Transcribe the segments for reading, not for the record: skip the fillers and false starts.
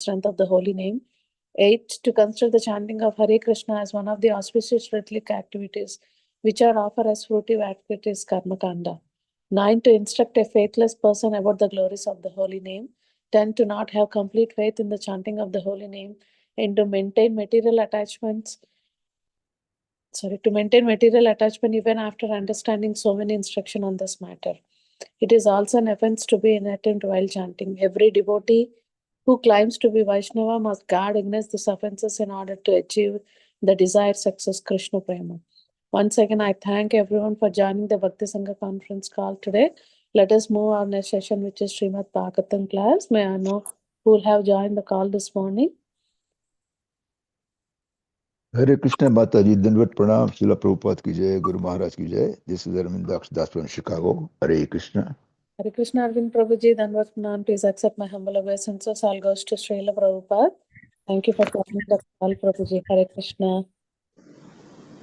strength of the holy name. 8. To consider the chanting of Hare Krishna as one of the auspicious ritual activities which are offered as fruitive activities karma kanda. 9. To instruct a faithless person about the glories of the holy name. 10. To not have complete faith in the chanting of the holy name and to maintain material attachment even after understanding so many instructions on this matter. It is also an offense to be inattentive while chanting. Every devotee who claims to be Vaishnava must guard against these offenses in order to achieve the desired success, Krishna Prema. Once again, I thank everyone for joining the Bhakti Sanga conference call today. Let us move on next session, which is Srimad Bhagavatam class. May I know who will have joined the call this morning? Hare Krishna Mata Ji, Dandavat Pranam, Srila Prabhupada ki jai, Guru Maharaj ki jai. This is Arvind Das from Chicago. Hare Krishna. Hare Krishna, Arvind Prabhuji, Dandavat Pranam. Please accept my humble obeisances. All goes to Srila Prabhupada. Thank you for joining the call, Prabhuji. Hare Krishna.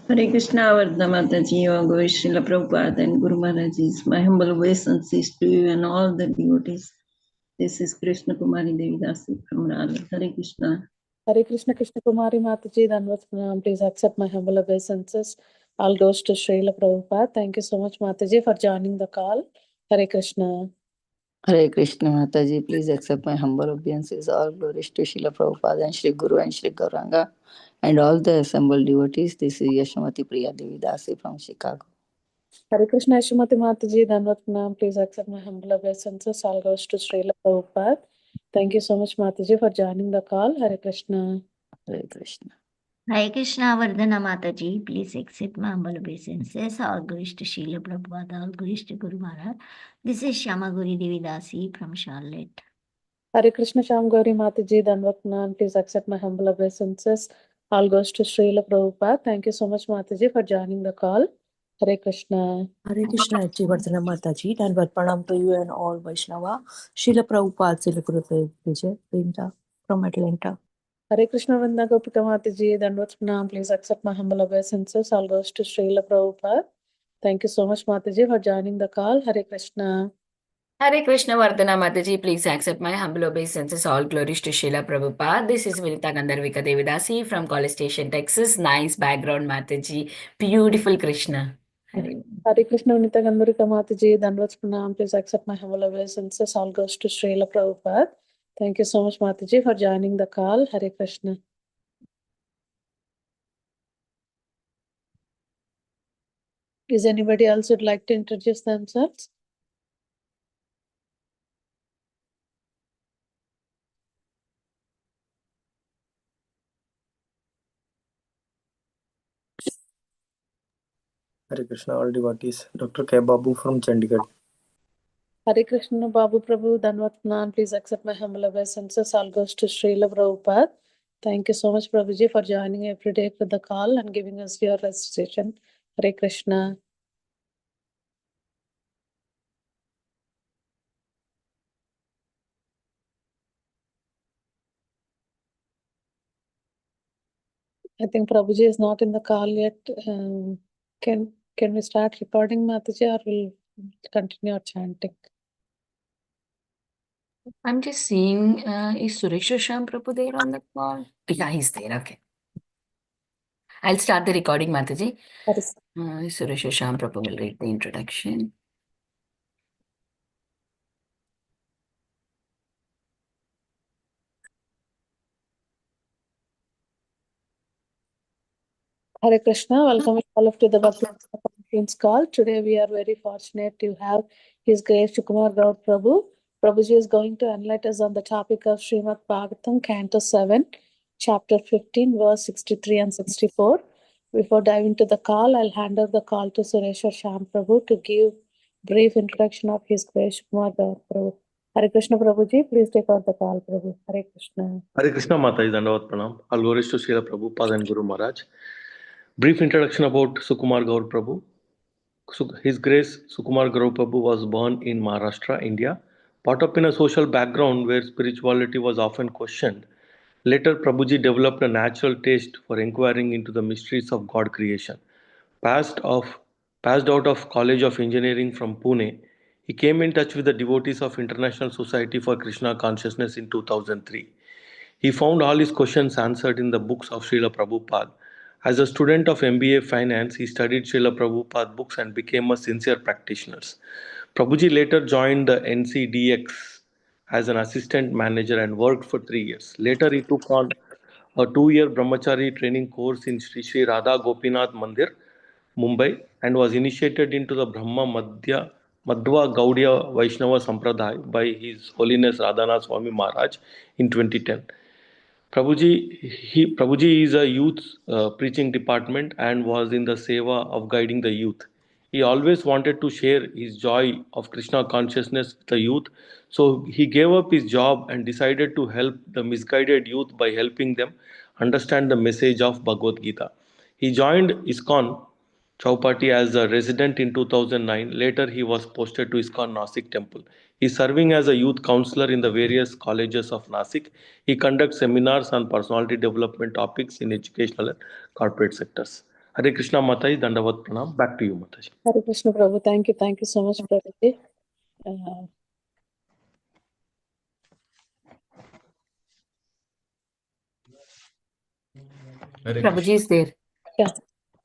Hare Krishna, Vardhamataji, or Guru Srila Prabhupada and Guru Maharajis. My humble obeisances to you and all the devotees. This is Krishna Kumari Devidasi from Raleigh. Hare Krishna. Hare Krishna, Krishna Kumari Mataji, Dandavat Pranam. Please accept my humble obeisances. All goes to Srila Prabhupada. Thank you so much, Mataji, for joining the call. Hare Krishna. Hare Krishna Mataji, please accept my humble obeisances. All glories to Srila Prabhupada and Shri Guru and Shri Gauranga and all the assembled devotees. This is Yashamati Priya Devidasi from Chicago. Hare Krishna, Yashamati Mataji, Dandavat Pranam. Please accept my humble obeisances. All goes to Srila Prabhupada. Thank you so much, Mataji, for joining the call. Hare Krishna. Hare Krishna. Hare Krishna, Vardhana Mataji, please accept my humble obeisances. All glories to Srila Prabhupada, all glories to Guru Maharaj. This is Shamaguri Devidasi from Charlotte. Hare Krishna, Sham Gauri Mataji, Dandavat Pranam. Please accept my humble obeisances. All goes to Srila Prabhupada. Thank you so much, Mataji, for joining the call. Hare Krishna. Hare Krishna, Achi Vardhana Mataji, Dandavat Pranam to you and all Vaishnava. Srila Prabhupada, Srila Gurudev Vijay, Vrinda from Atlanta. Hare Krishna, Vrinda Gopika Mataji, Dandavat Pranam. Please accept my humble obeisances. All goes to Srila Prabhupada. Thank you so much, Mataji, for joining the call. Hare Krishna. Hare Krishna, Vardhana Mataji, please accept my humble obeisances. All glories to Srila Prabhupada. This is Vinita Gandharvika Devidasi from College Station, Texas. Nice background, Mataji. Beautiful Krishna. Hare Krishna, Vinita Gandharvika Mataji, Dandavat Pranam. Please accept my humble obeisances. All goes to Srila Prabhupada. Thank you so much, Mataji, for joining the call. Hare Krishna. Is anybody else would like to introduce themselves? Hare Krishna, all devotees. Dr. K. Babu from Chandigarh. Hare Krishna, Babu Prabhu, Dandavat Pranam. Please accept my humble obeisances. All goes to Srila Prabhupada. Thank you so much, Prabhuji, for joining every day for the call and giving us your recitation. Hare Krishna. I think Prabhuji is not in the call yet. Can we start recording, Mataji, or we'll continue our chanting? I'm just seeing, is Suresh Sham Prabhu there on the call? Yeah, he's there. Okay. I'll start the recording, Mataji. Suresh Sham Prabhu will read the introduction. Hare Krishna, welcome all of to the Bhakti conference call. Today we are very fortunate to have His Grace Sukumar Gaur Prabhu. Prabhuji is going to enlighten us on the topic of Srimad Bhagavatam, Canto 7, Chapter 15, verse 63 and 64. Before diving to the call, I'll hand over the call to Sureshwar Sham Prabhu to give brief introduction of His Grace Sukumar Gaur Prabhu. Hare Krishna Prabhuji, please take out the call, Prabhu. Hare Krishna. Hare Krishna, Mataji, Dandavat Pranam. All glories to Srila Prabhupada and Guru Maharaj. Brief introduction about Sukumar Gaur Prabhu. His Grace Sukumar Gaur Prabhu was born in Maharashtra, India. Brought up in a social background where spirituality was often questioned. Later, Prabhuji developed a natural taste for inquiring into the mysteries of God creation. Passed out of College of Engineering from Pune, he came in touch with the devotees of International Society for Krishna Consciousness in 2003. He found all his questions answered in the books of Srila Prabhupada. As a student of MBA Finance, he studied Srila Prabhupada books and became a sincere practitioner. Prabhuji later joined the NCDX as an assistant manager and worked for 3 years. Later, he took on a 2-year brahmachari training course in Sri Sri Radha Gopinath Mandir, Mumbai, and was initiated into the Madhva Gaudiya Vaishnava Sampradaya by His Holiness Radhanath Swami Maharaj in 2010. Prabhuji is a youth preaching department and was in the seva of guiding the youth. He always wanted to share his joy of Krishna consciousness with the youth, so he gave up his job and decided to help the misguided youth by helping them understand the message of Bhagavad Gita. He joined ISKCON Chowpatty as a resident in 2009. Later, he was posted to ISKCON Nasik Temple. He is serving as a youth counselor in the various colleges of Nasik. He conducts seminars on personality development topics in educational and corporate sectors. Hare Krishna Mataji, Dandavat Pranam. Back to you, Mataji. Hare Krishna Prabhu. Thank you so much, Prabhuji. Prabhuji is there. Yeah.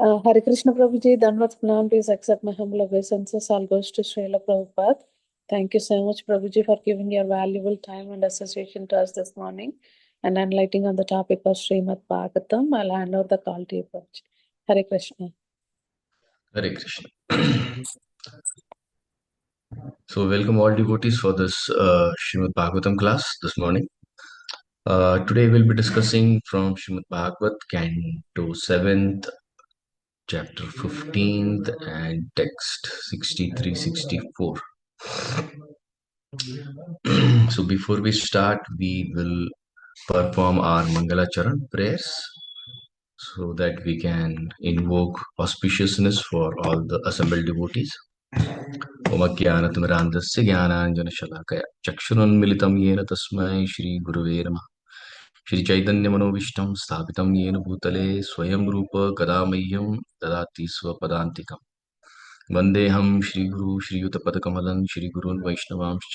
Hare Krishna Prabhuji, Dandavat Pranam. Please accept my humble obeisances. All goes to Srila Prabhupada. Thank you so much, Prabhuji, for giving your valuable time and association to us this morning and enlightening on the topic of Srimad Bhagavatam. I'll hand over the call to you, Prabhuji. Hare Krishna. Hare Krishna. So, welcome all devotees for this Srimad Bhagavatam class this morning. Today we'll be discussing from Srimad Bhagavat, Canto 7th, chapter 15th, and text 63-64. So, before we start, we will perform our Mangala Charan prayers so that we can invoke auspiciousness for all the assembled devotees. ओमज्ञानतिमिरान्धस्य ज्ञानाञ्जनशलाकया चक्षुरुन्मिलितं येन तस्मै श्रीगुरुवे नमः। श्रीचैतन्यमनोभीष्टं स्थापितं येन भूतले स्वयं रूप कदा मह्यं ददाति स्वपदान्तिकम्। वन्देऽहं श्रीगुरु श्रीयुतपदकमलं श्रीगुरून् वैष्णवांश्च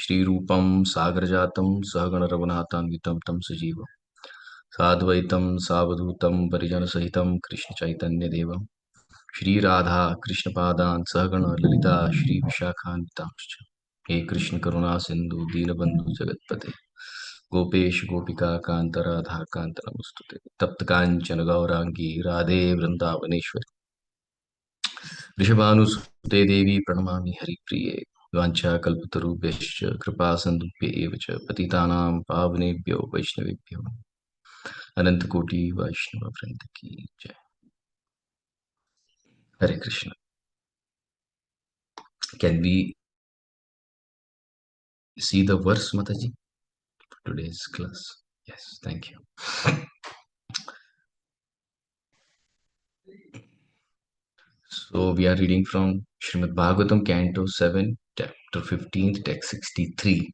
श्रीरूपं सागरजातं सहगणरघुनाथान्वितं तं सजीवं साद्वैतं सावधूतं परिजनसहितं कृष्णचैतन्यदेवम् श्री राधा कृष्ण पादान सहगण ललिता श्री विशाखान्वितांश्च हे कृष्ण करुणा सिंधु दीनबंधु जगत्पते गोपेश गोपिका कांत राधा कांत नमस्तुते तप्त कांचन गौरांगी राधे वृंदावनेश्वरी वृषभानुसुते देवी प्रणमामि हरिप्रिये वाञ्छा कल्पतरुभ्यश्च कृपा सिन्धुभ्य एव च पतितानां पावनेभ्यो वैष्णवेभ्यो अनंत कोटि वैष्णव वृंद की जय। Hare Krishna. Can we see the verse, Mataji, for today's class? Yes, thank you. So we are reading from Srimad Bhagavatam, Canto 7, chapter 15, text 63.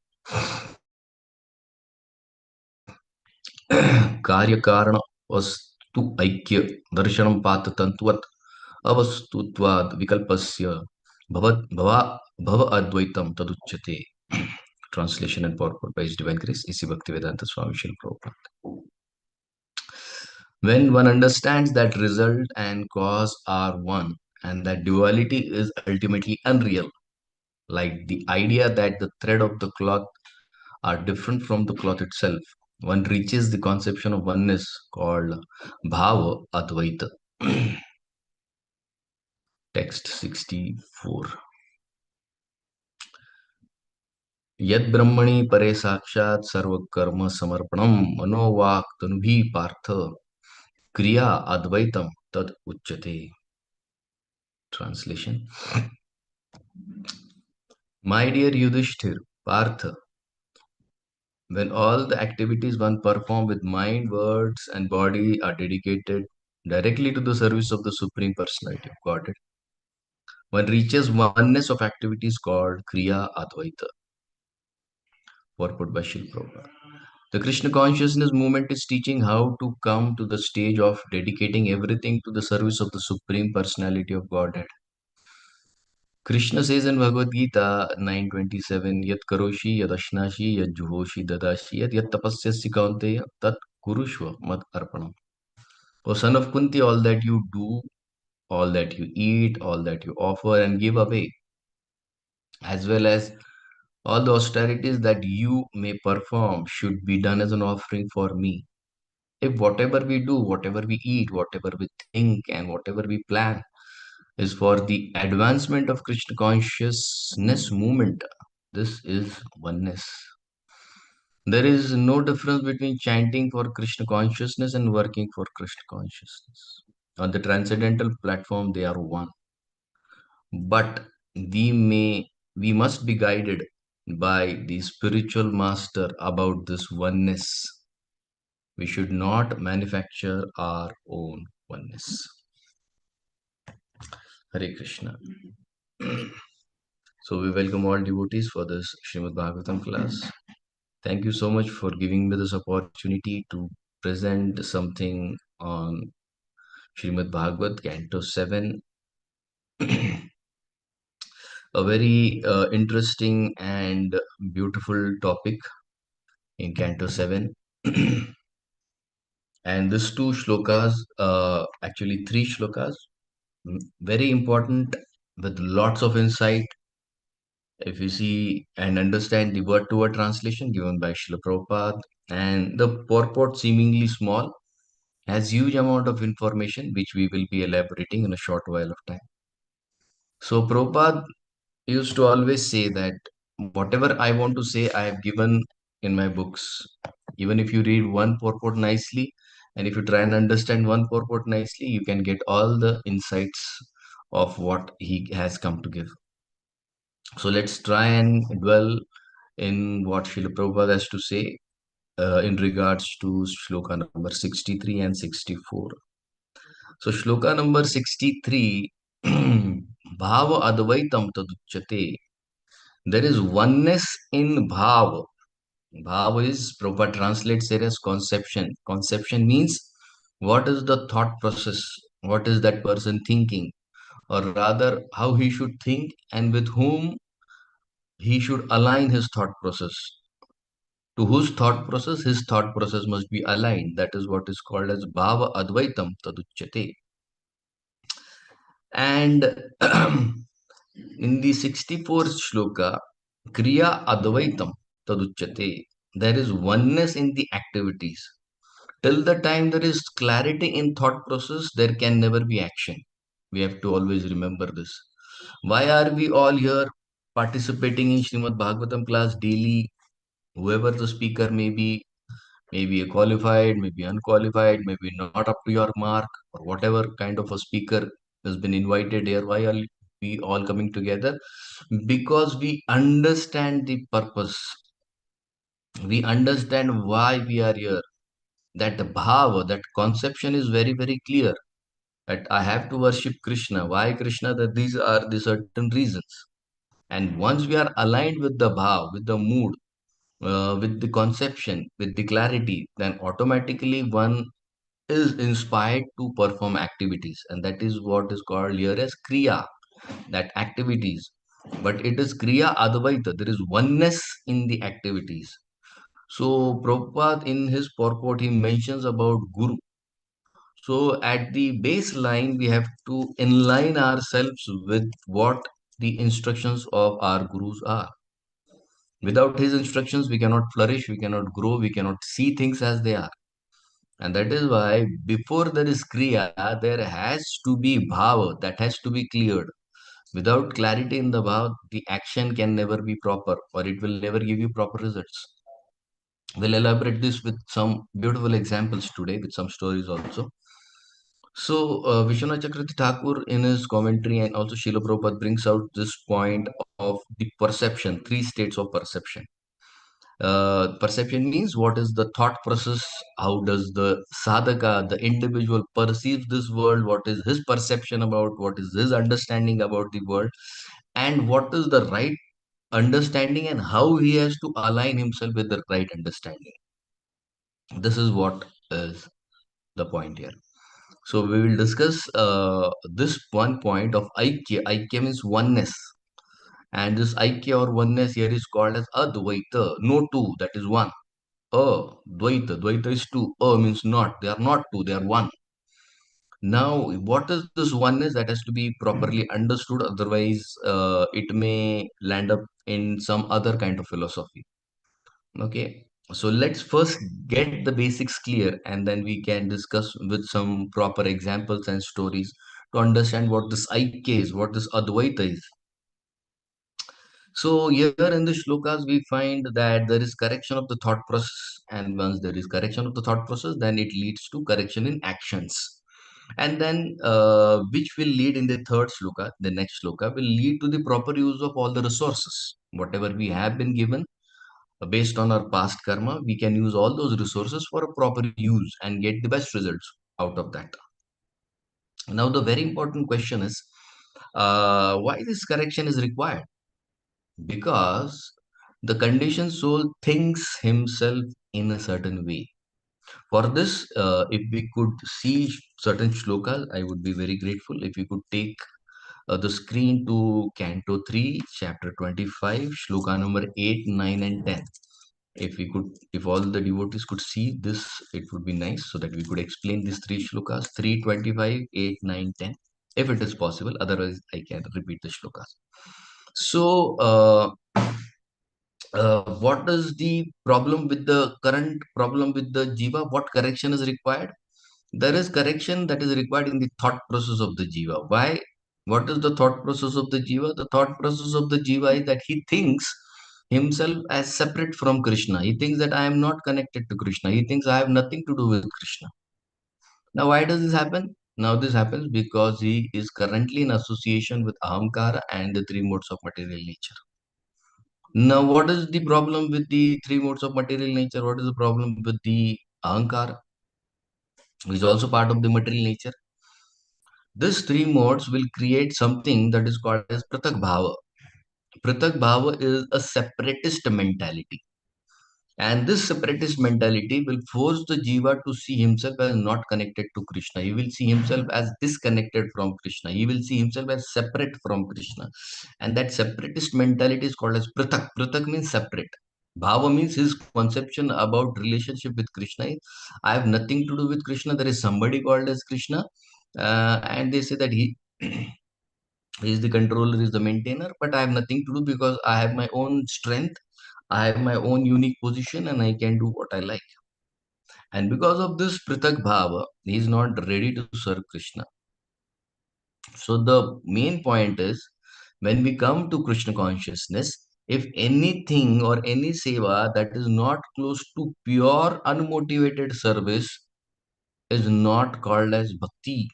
Karya Karana vastu aikya darshanam patatantvat avastutvad vikalpasya bhava advaitam taduchyate. Translation and purport by His Divine Grace, A.C. Bhaktivedanta Swami Srila Prabhupada. When one understands that result and cause are one and that duality is ultimately unreal, like the idea that the thread of the cloth are different from the cloth itself, one reaches the conception of oneness called Bhava Advaita. Text 64. Yad Brahmani Pare Sakshat Sarva Karma Samarpanam Manovak Tanubhi Partha Kriya Advaitam Tad Uchyate. Translation. My dear Yudhishthir, Partha, when all the activities one perform with mind, words, and body are dedicated directly to the service of the Supreme Personality of Godhead, one reaches oneness of activities called Kriya Advaita. Purport by Srila Prabhupada. The Krishna consciousness movement is teaching how to come to the stage of dedicating everything to the service of the Supreme Personality of Godhead. Krishna says in Bhagavad Gita 9:27, Yat karoshi, yat ashnashi, yat juhoshi, dadashi, yat tapasyasi kaunteya, tat kurushva mad arpanam. O son of Kunti, all that you do, all that you eat, all that you offer and give away, as well as all the austerities that you may perform, should be done as an offering for me. If whatever we do, whatever we eat, whatever we think, and whatever we plan is for the advancement of Krishna consciousness movement, this is oneness. There is no difference between chanting for Krishna consciousness and working for Krishna consciousness. On the transcendental platform, they are one. But we must be guided by the spiritual master about this oneness. We should not manufacture our own oneness. Hare Krishna. So we welcome all devotees for this Srimad Bhagavatam class. Thank you so much for giving me this opportunity to present something on Srimad Bhagavat, Canto 7. A very interesting and beautiful topic in Canto 7. And these two shlokas, actually three shlokas, very important with lots of insight. If you see and understand the word-to-word translation given by Srila Prabhupada, and the purport seemingly small, has huge amount of information which we will be elaborating in a short while of time. So Prabhupada used to always say that whatever I want to say, I have given in my books. Even if you read one purport nicely, and if you try and understand one purport nicely, you can get all the insights of what he has come to give. So let's try and dwell in what Srila Prabhupada has to say in regards to shloka number 63 and 64. So shloka number 63, Bhava Advaitam Taduchyate. There is oneness in Bhava. Bhava is, Prabhupada translates it as conception. Conception means what is the thought process? What is that person thinking? Or rather, how he should think and with whom he should align his thought process. To whose thought process? His thought process must be aligned. That is what is called as Bhava Advaitam Taduchyate. And in the 64th shloka, Kriya Advaitam Taduchyate. There is oneness in the activities. Till the time there is clarity in thought process, there can never be action. We have to always remember this. Why are we all here participating in Srimad Bhagavatam class daily? Whoever the speaker may be a qualified, maybe unqualified, maybe not up to your mark, or whatever kind of a speaker has been invited here. Why are we all coming together? Because we understand the purpose. We understand why we are here. That bhava, that conception is very, very clear. That I have to worship Krishna. Why Krishna? That these are the certain reasons. And once we are aligned with the bhav, with the mood, with the conception, with the clarity, then automatically one is inspired to perform activities, and that is what is called here as kriya, that activities. But it is kriya advaita, there is oneness in the activities. So Prabhupada in his purport he mentions about guru. So at the baseline we have to align ourselves with what the instructions of our gurus are. Without his instructions we cannot flourish, we cannot grow, we cannot see things as they are. And that is why before there is Kriya, there has to be Bhava that has to be cleared. Without clarity in the Bhava, the action can never be proper or it will never give you proper results. We'll elaborate this with some beautiful examples today, with some stories also. So, Vishwanath Chakravarti Thakur in his commentary and also Srila Prabhupada brings out this point of the perception, three states of perception. Perception means what is the thought process, how does the sadhaka, the individual perceives this world, what is his perception about, what is his understanding about the world, and what is the right understanding and how he has to align himself with the right understanding. This is what is the point here. So we will discuss this one point of Aikya. Aikya means oneness. And this Aikya or oneness here is called as Advaita, no two, that is one. Dvaita, Dvaita is two. Means not, they are not two, they are one. Now, what is this oneness? That has to be properly understood, otherwise, it may land up in some other kind of philosophy. Okay, so let's first get the basics clear and then we can discuss with some proper examples and stories to understand what this Aikya is, what this Advaita is. So here in the shlokas, we find that there is correction of the thought process, and once there is correction of the thought process, then it leads to correction in actions. And then, which will lead in the third shloka, the next shloka, will lead to the proper use of all the resources. Whatever we have been given, based on our past karma, we can use all those resources for a proper use and get the best results out of that. Now, the very important question is, why this correction is required? Because the conditioned soul thinks himself in a certain way. For this, if we could see certain shlokas, I would be very grateful if you could take the screen to Canto 3, chapter 25, shloka number 8, 9, and 10. If we could, if all the devotees could see this, it would be nice so that we could explain these three shlokas 3, 25, 8, 9, 10, if it is possible. Otherwise, I can repeat the shlokas. So, what is the problem with the current problem with the jiva? What correction is required? There is correction that is required in the thought process of the jiva. Why? What is the thought process of the jiva? The thought process of the jiva is that he thinks himself as separate from Krishna. He thinks that I am not connected to Krishna. He thinks I have nothing to do with Krishna. Now, why does this happen? Now, this happens because he is currently in association with Ahamkara and the three modes of material nature. Now, what is the problem with the three modes of material nature? What is the problem with the Ahankara, which is also part of the material nature? These three modes will create something that is called as Pratak Bhava. Pratak Bhava is a separatist mentality. And this separatist mentality will force the jiva to see himself as not connected to Krishna. He will see himself as disconnected from Krishna. He will see himself as separate from Krishna. And that separatist mentality is called as Pratak. Pratak means separate. Bhava means his conception about relationship with Krishna is, I have nothing to do with Krishna. There is somebody called as Krishna. And they say that he is the controller, is the maintainer, but I have nothing to do because I have my own strength. I have my own unique position and I can do what I like. And because of this Pritak Bhava, he is not ready to serve Krishna. So the main point is, when we come to Krishna consciousness, if anything or any seva that is not close to pure unmotivated service is not called as bhakti.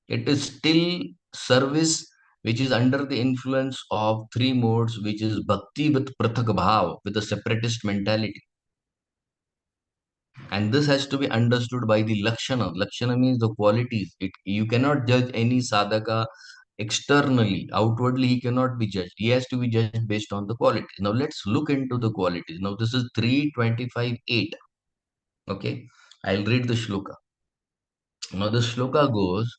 It is still service which is under the influence of three modes, which is bhakti with prathak bhav, with a separatist mentality. And this has to be understood by the lakshana. Lakshana means the qualities. You cannot judge any sadhaka externally. Outwardly, he cannot be judged. He has to be judged based on the qualities. Now, let's look into the qualities. Now, this is 325.8. Okay, I'll read the shloka. Now, the shloka goes,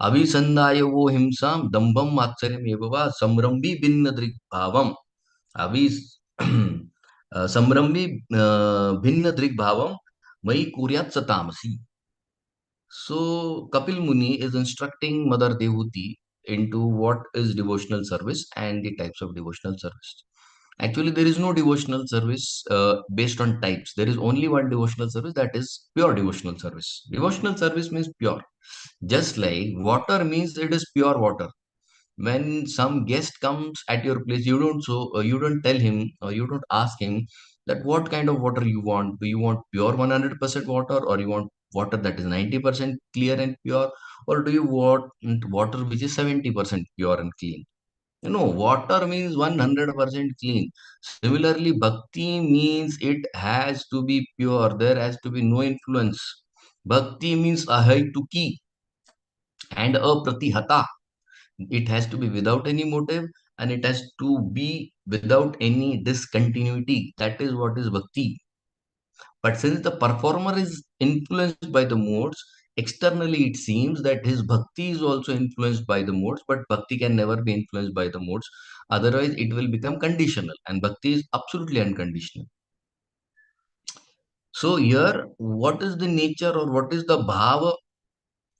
Avisandaya wo himsam dambam matsaryam evava samrambi binna drik bhavam. Avis samrambi binna drik bhavam mai kuryat satamasi. So, Kapil Muni is instructing Mother Devuti into what is devotional service and the types of devotional service. Actually, there is no devotional service based on types. There is only one devotional service, that is pure devotional service. Devotional service means pure. Just like water means it is pure water. When some guest comes at your place, you don't tell him or you don't ask him that what kind of water you want. Do you want pure 100% water, or you want water that is 90% clear and pure, or do you want water which is 70% pure and clean? Water means 100% clean. Similarly, bhakti means it has to be pure. There has to be no influence. Bhakti means ahaituki and apratihata. It has to be without any motive and it has to be without any discontinuity. That is what is bhakti. But since the performer is influenced by the modes, Externally, it seems that his bhakti is also influenced by the modes, but bhakti can never be influenced by the modes. Otherwise, it will become conditional, and bhakti is absolutely unconditional. So here, what is the nature or what is the bhava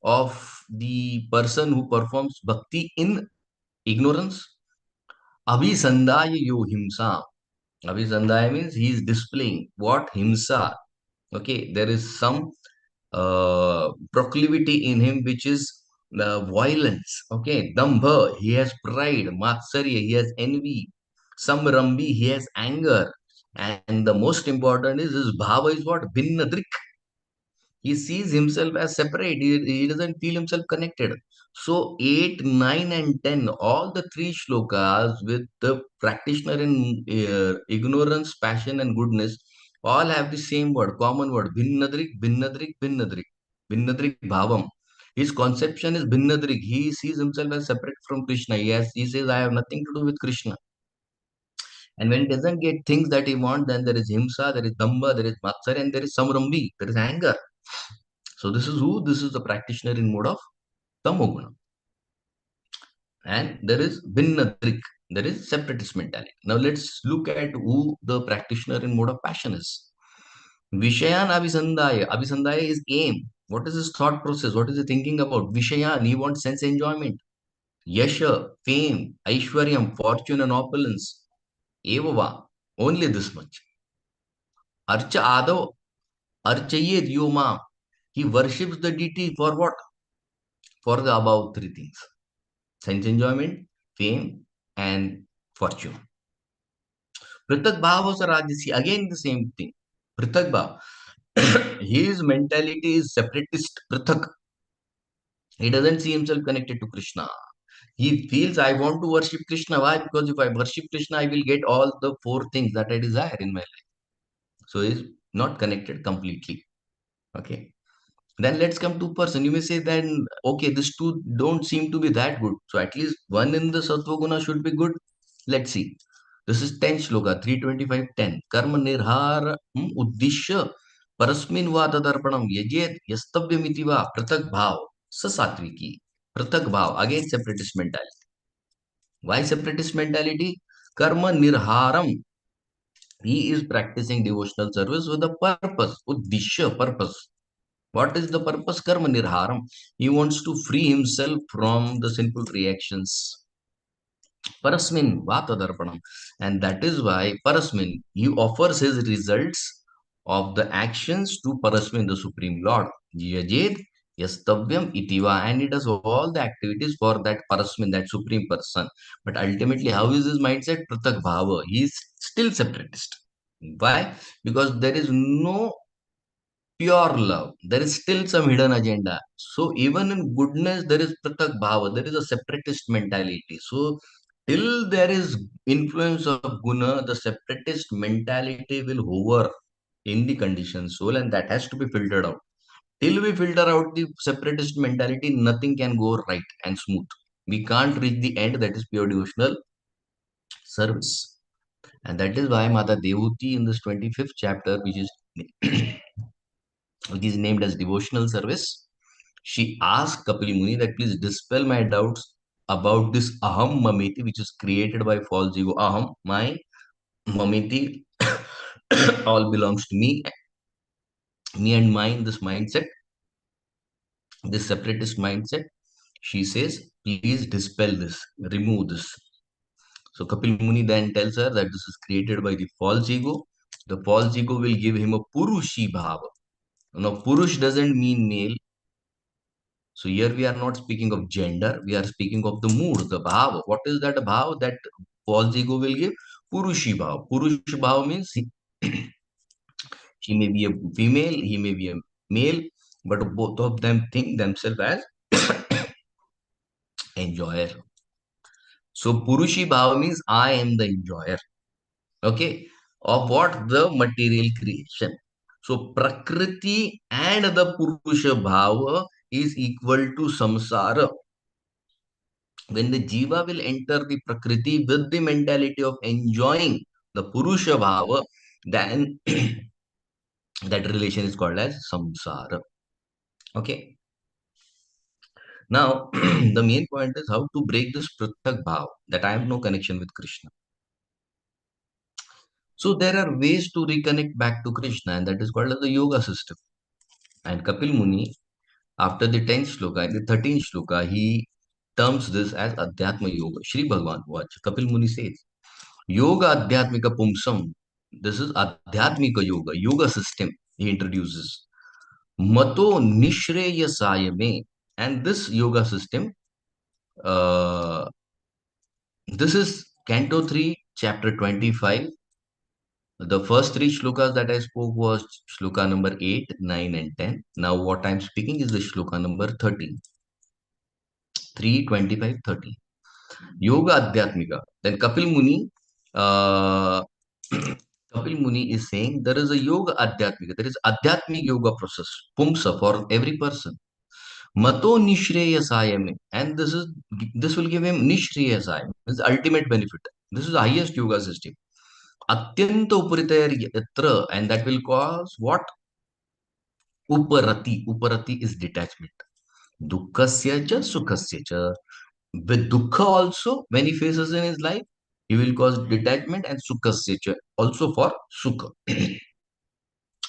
of the person who performs bhakti in ignorance? Abhisandaya yo himsa. Abhisandaya means he is displaying what himsa. Okay, there is some proclivity in him which is violence. Okay, dambha, he has pride. Matsarya, he has envy. Samrambi, he has anger. And the most important is his bhava is what? Binnadrik. He sees himself as separate. He doesn't feel himself connected. So 8, 9, and 10, all the three shlokas with the practitioner in ignorance, passion, and goodness, all have the same word, common word, Bhinnadrik, Bhinnadrik, Bhinnadrik, Bhinnadrik Bhavam. His conception is Bhinnadrik. He sees himself as separate from Krishna. He says, I have nothing to do with Krishna. And when he doesn't get things that he wants, then there is Himsa, there is Damba, there is Matsar, and there is Samrambi, there is anger. So this is who? This is the practitioner in mode of Tamoguna. And there is Vinnadrik, there is separatist mentality. Now let's look at who the practitioner in mode of passion is. Vishayan Abhisandaya. Abhisandaya is aim. What is his thought process? What is he thinking about? Vishayan, he wants sense enjoyment. Yasha, fame, Aishwaryam, fortune and opulence. Evava, only this much. Archa Adav, Archayed Yoma. He worships the deity for what? For the above three things. Sense enjoyment, fame, and fortune. Pritak Bhava Rajasi, again the same thing. Pritak Bhava. His mentality is separatist Pritak. He doesn't see himself connected to Krishna. He feels, I want to worship Krishna. Why? Because if I worship Krishna, I will get all the four things that I desire in my life. So he's not connected completely. Okay. Then let's come to person. You may say then, okay, these two don't seem to be that good. So at least one in the Sattva Guna should be good. Let's see. This is 10 shloka, 325:10. Karma nirhar uddishya parasmin va tadarpanam yajet yastavyamiti va pratak bhav sa satviki. Pratak bhav, again separatist mentality. Why separatist mentality? Karma nirharam. He is practicing devotional service with a purpose, uddishya, purpose. What is the purpose? Karma nirharam. He wants to free himself from the sinful reactions. Parasmin Vatadarpanam. And that is why Parasmin, he offers his results of the actions to Parasmin, the Supreme Lord. Yajed Yastavyam Itiva. And he does all the activities for that Parasmin, that Supreme Person. But ultimately, how is his mindset? Pratak Bhava. He is still separatist. Why? Because there is no pure love. There is still some hidden agenda. So even in goodness, there is pratak bhava. There is a separatist mentality. So till there is influence of guna, the separatist mentality will hover in the conditioned soul, and that has to be filtered out. Till we filter out the separatist mentality, nothing can go right and smooth. We can't reach the end, that is pure devotional service. And that is why Mata Devuti in this 25th chapter, which is named as devotional service, she asked Kapil Muni that please dispel my doubts about this aham mamiti, which is created by false ego. Aham, my, mamiti, all belongs to me and mine, this mindset, this separatist mindset. She says, please dispel this, remove this. So Kapil Muni then tells her that this is created by the false ego. The false ego will give him a purushi bhava. Now, purush doesn't mean male. So here we are not speaking of gender, we are speaking of the mood, the bhava. What is that bhava that false ego will give? Purushi bhava. Purush bhava means she may be a female, he may be a male, but both of them think themselves as enjoyer. So Purushi bhava means I am the enjoyer. Okay, of what? The material creation. So Prakriti and the Purusha bhava is equal to samsara. When the jiva will enter the Prakriti with the mentality of enjoying the Purusha bhava, then that relation is called as samsara. Okay. Now, the main point is how to break this pratak bhav, that I have no connection with Krishna. So there are ways to reconnect back to Krishna, and that is called as the yoga system. And Kapil Muni, after the 10th shloka, the 13th shloka, he terms this as Adhyatma Yoga. Shri Bhagavan, what Kapil Muni says, Yoga Adhyatmika Pumsam. This is Adhyatmika Yoga, yoga system he introduces. Mato Nishreya Sayame. And this yoga system, this is Canto 3, chapter 25. The first three shlokas that I spoke was shloka number 8, 9, and 10. Now, what I'm speaking is the shloka number 13. 3, 25, 30. Yoga Adhyatmika. Then Kapil Muni, Kapil Muni is saying there is a yoga Adhyatmika. There is Adhyatmic yoga process, Pumsa, for every person. Mato Nishreyasayame. And this will give him Nishreyasayam. This is the ultimate benefit. This is the highest yoga system. Atyanta uparitayar yatra, and that will cause what? Uparati. Uparati is detachment. Dukkasya cha sukhasya cha. With dukkha also, when he faces in his life, he will cause detachment, and sukhasya cha, also for sukha.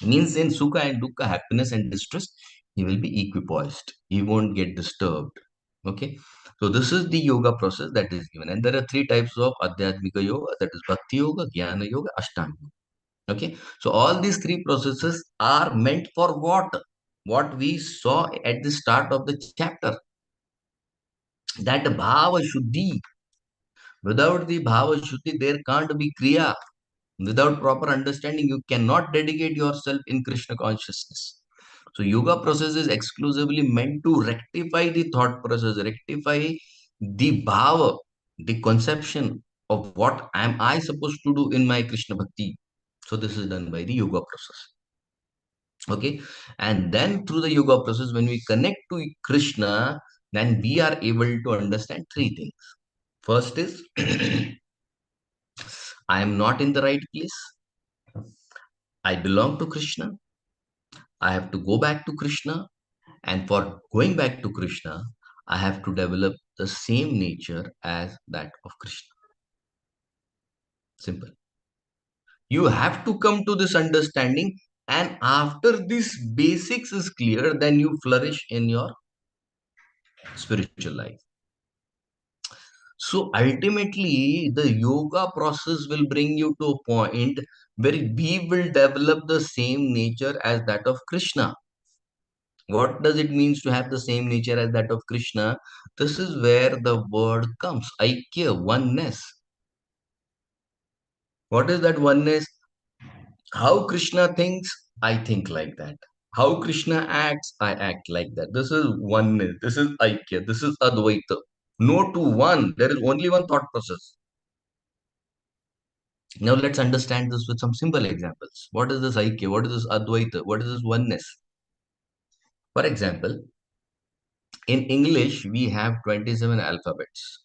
Means in sukha and dukkha, happiness and distress, he will be equipoised. He won't get disturbed. Okay. So this is the yoga process that is given. And there are three types of Adhyatmika yoga, that is Bhakti yoga, Jnana yoga, Ashtanga yoga. Okay. So all these three processes are meant for what? What we saw at the start of the chapter. That Bhava Shuddhi. Without the Bhava Shuddhi, there can't be Kriya. Without proper understanding, you cannot dedicate yourself in Krishna consciousness. So yoga process is exclusively meant to rectify the thought process, rectify the bhava, the conception of what am I supposed to do in my Krishna Bhakti. So this is done by the yoga process. Okay. And then through the yoga process, when we connect to Krishna, then we are able to understand three things. First is, I am not in the right place. I belong to Krishna. I have to go back to Krishna. And for going back to Krishna, I have to develop the same nature as that of Krishna. Simple. You have to come to this understanding, and after this basics is clear, then you flourish in your spiritual life. So ultimately, the yoga process will bring you to a point where we will develop the same nature as that of Krishna. What does it mean to have the same nature as that of Krishna? This is where the word comes, Aikya, oneness. What is that oneness? How Krishna thinks, I think like that. How Krishna acts, I act like that. This is oneness. This is Aikya. This is Advaita. No two one. There is only one thought process. Now let's understand this with some simple examples. What is this Aikya? What is this Advaita? What is this oneness? For example, in English, we have 27 alphabets.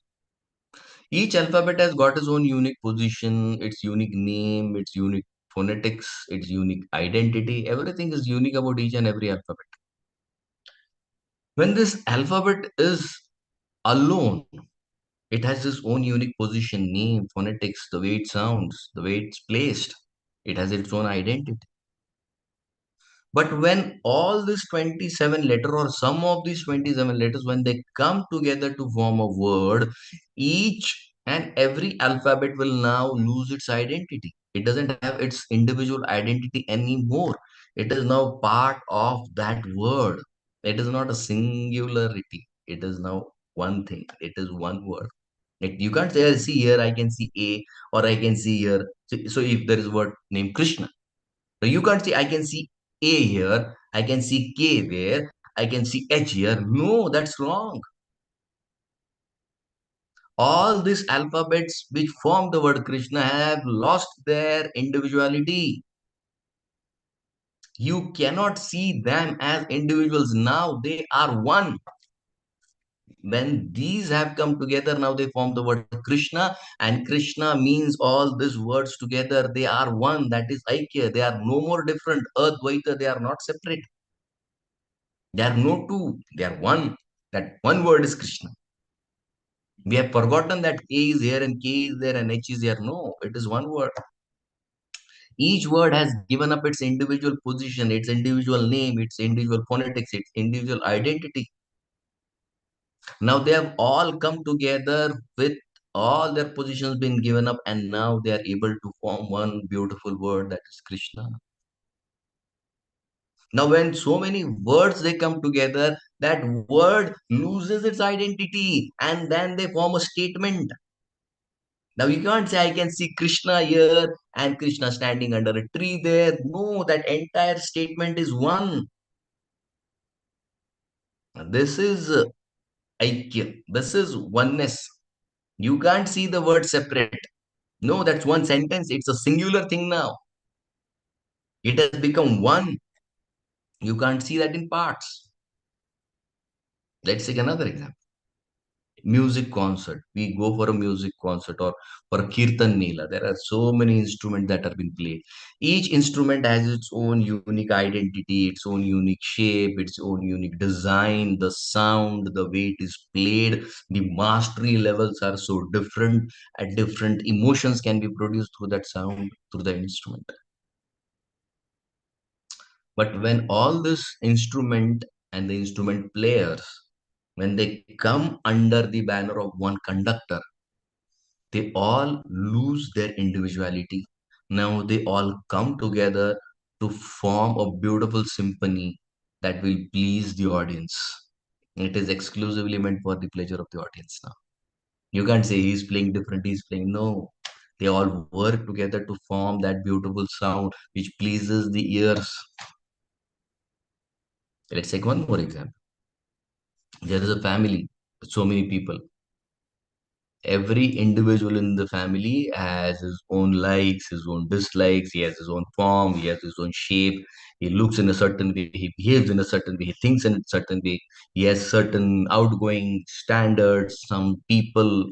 Each alphabet has got its own unique position, its unique name, its unique phonetics, its unique identity. Everything is unique about each and every alphabet. When this alphabet is alone, it has its own unique position, name, phonetics, the way it sounds, the way it's placed. It has its own identity. But when all these 27 letters or some of these 27 letters, when they come together to form a word, each and every alphabet will now lose its identity. It doesn't have its individual identity anymore. It is now part of that word. It is not a singularity. It is now one thing. It is one word. You can't say, see here, I can see A, or I can see here. So if there is a word named Krishna, now you can't say, I can see A here, I can see K there, I can see H here. No, that's wrong. All these alphabets which form the word Krishna have lost their individuality. You cannot see them as individuals now. They are one. When these have come together, now they form the word Krishna, and Krishna means all these words together. They are one. That is Aikya. They are no more different. Advaita, they are not separate. They are no two. They are one. That one word is Krishna. We have forgotten that K is here and K is there and H is here. No, it is one word. Each word has given up its individual position, its individual name, its individual phonetics, its individual identity. Now they have all come together with all their positions been given up, and now they are able to form one beautiful word, that is Krishna. Now, when so many words they come together, that word loses its identity and then they form a statement. Now, you can't say, I can see Krishna here and Krishna standing under a tree there. No, that entire statement is one. This is Aikya. This is oneness. You can't see the word separate. No, that's one sentence. It's a singular thing now. It has become one. You can't see that in parts. Let's take another example. Music concert. We go for a music concert or for a kirtan nila. There are so many instruments that are being played. Each instrument has its own unique identity, its own unique shape, its own unique design, the sound, the way it is played, the mastery levels are so different, and different emotions can be produced through that sound, through the instrument. But when all this instrument and the instrument players, when they come under the banner of one conductor, they all lose their individuality. Now they all come together to form a beautiful symphony that will please the audience. It is exclusively meant for the pleasure of the audience now. You can't say he's playing different, he's playing. No. They all work together to form that beautiful sound which pleases the ears. Let's take one more example. There is a family with so many people. Every individual in the family has his own likes, his own dislikes, he has his own form, he has his own shape, he looks in a certain way, he behaves in a certain way, he thinks in a certain way, he has certain outgoing standards, some people.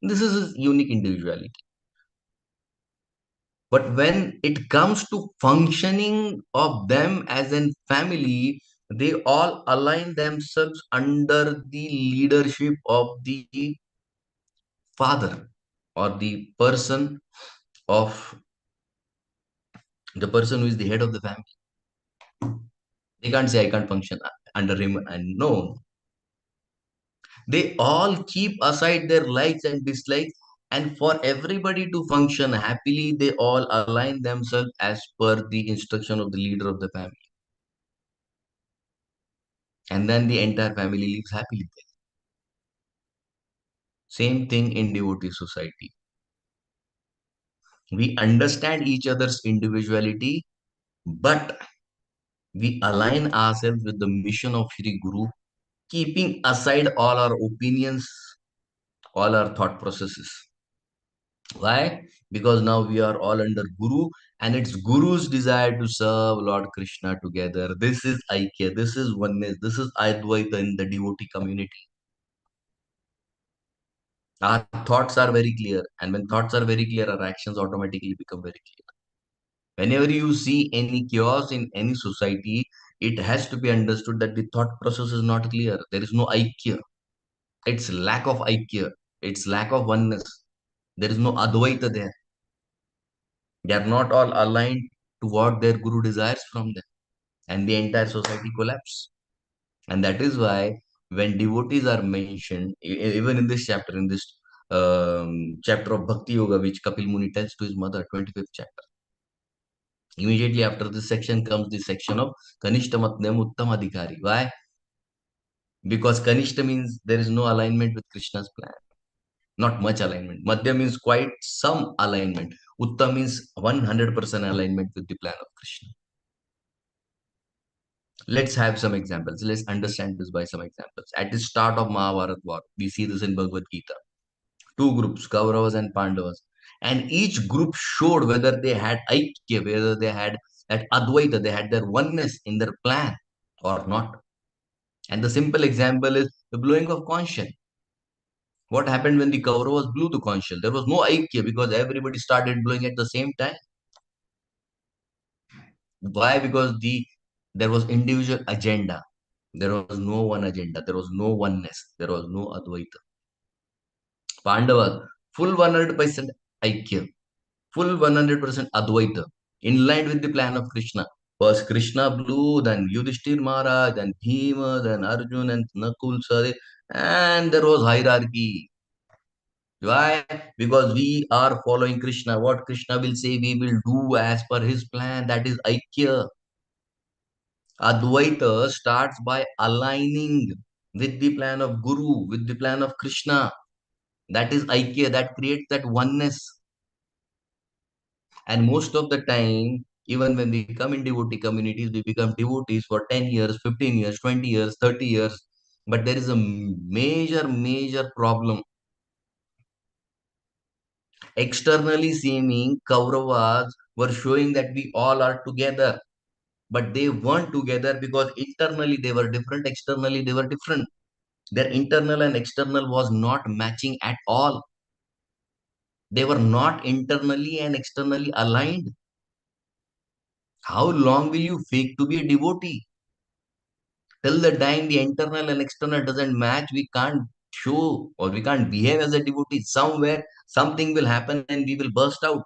This is his unique individuality. But when it comes to functioning of them as a family, they all align themselves under the leadership of the father, or the person who is the head of the family. They can't say I can't function under him, and no, they all keep aside their likes and dislikes, and for everybody to function happily, they all align themselves as per the instruction of the leader of the family, and then the entire family lives happily there. Same thing in devotee society. We understand each other's individuality, but we align ourselves with the mission of Shri Guru, keeping aside all our opinions, all our thought processes. Why? Because now we are all under Guru, and it's Guru's desire to serve Lord Krishna together. This is Aikya, this is oneness, this is Advaita in the devotee community. Our thoughts are very clear, and when thoughts are very clear, our actions automatically become very clear. Whenever you see any chaos in any society, it has to be understood that the thought process is not clear. There is no Aikya. It's lack of Aikya. It's lack of oneness. There is no Advaita there. They are not all aligned to what their Guru desires from them. And the entire society collapses. And that is why when devotees are mentioned, even in this chapter, in this chapter of Bhakti Yoga, which Kapil Muni tells to his mother, 25th chapter, immediately after this section comes the section of Kanishta Matnyam Uttam Adhikari. Why? Because Kanishta means there is no alignment with Krishna's plan. Not much alignment. Madhya means quite some alignment. Uttam means 100% alignment with the plan of Krishna. Let's have some examples. Let's understand this by some examples. At the start of Mahabharata war, we see this in Bhagavad Gita. Two groups, Kauravas and Pandavas. And each group showed whether they had Aikya, whether they had that Advaita, they had their oneness in their plan or not. And the simple example is the blowing of conch shell. What happened when the Kauravas blew the conch shell? There was no Aikya because everybody started blowing at the same time. Why? Because there was individual agenda. There was no one agenda. There was no oneness. There was no Advaita. Pandavas, full 100% Aikya, full 100% Advaita, in line with the plan of Krishna. First Krishna blew, then Yudhishthir Maharaj, then Bhima, then Arjun and Nakul Sahdev, and there was hierarchy. Why? Because we are following Krishna. What Krishna will say, we will do as per his plan. That is Aikya. Advaita starts by aligning with the plan of Guru, with the plan of Krishna. That is Aikya, that creates that oneness. And most of the time, even when we come in devotee communities, we become devotees for 10 years, 15 years, 20 years, 30 years. But there is a major problem. Externally seeming, Kauravas were showing that we all are together. But they weren't together because internally they were different, externally they were different. Their internal and external was not matching at all. They were not internally and externally aligned. How long will you fake to be a devotee? Till the time the internal and external doesn't match, we can't show or we can't behave as a devotee. Somewhere something will happen and we will burst out.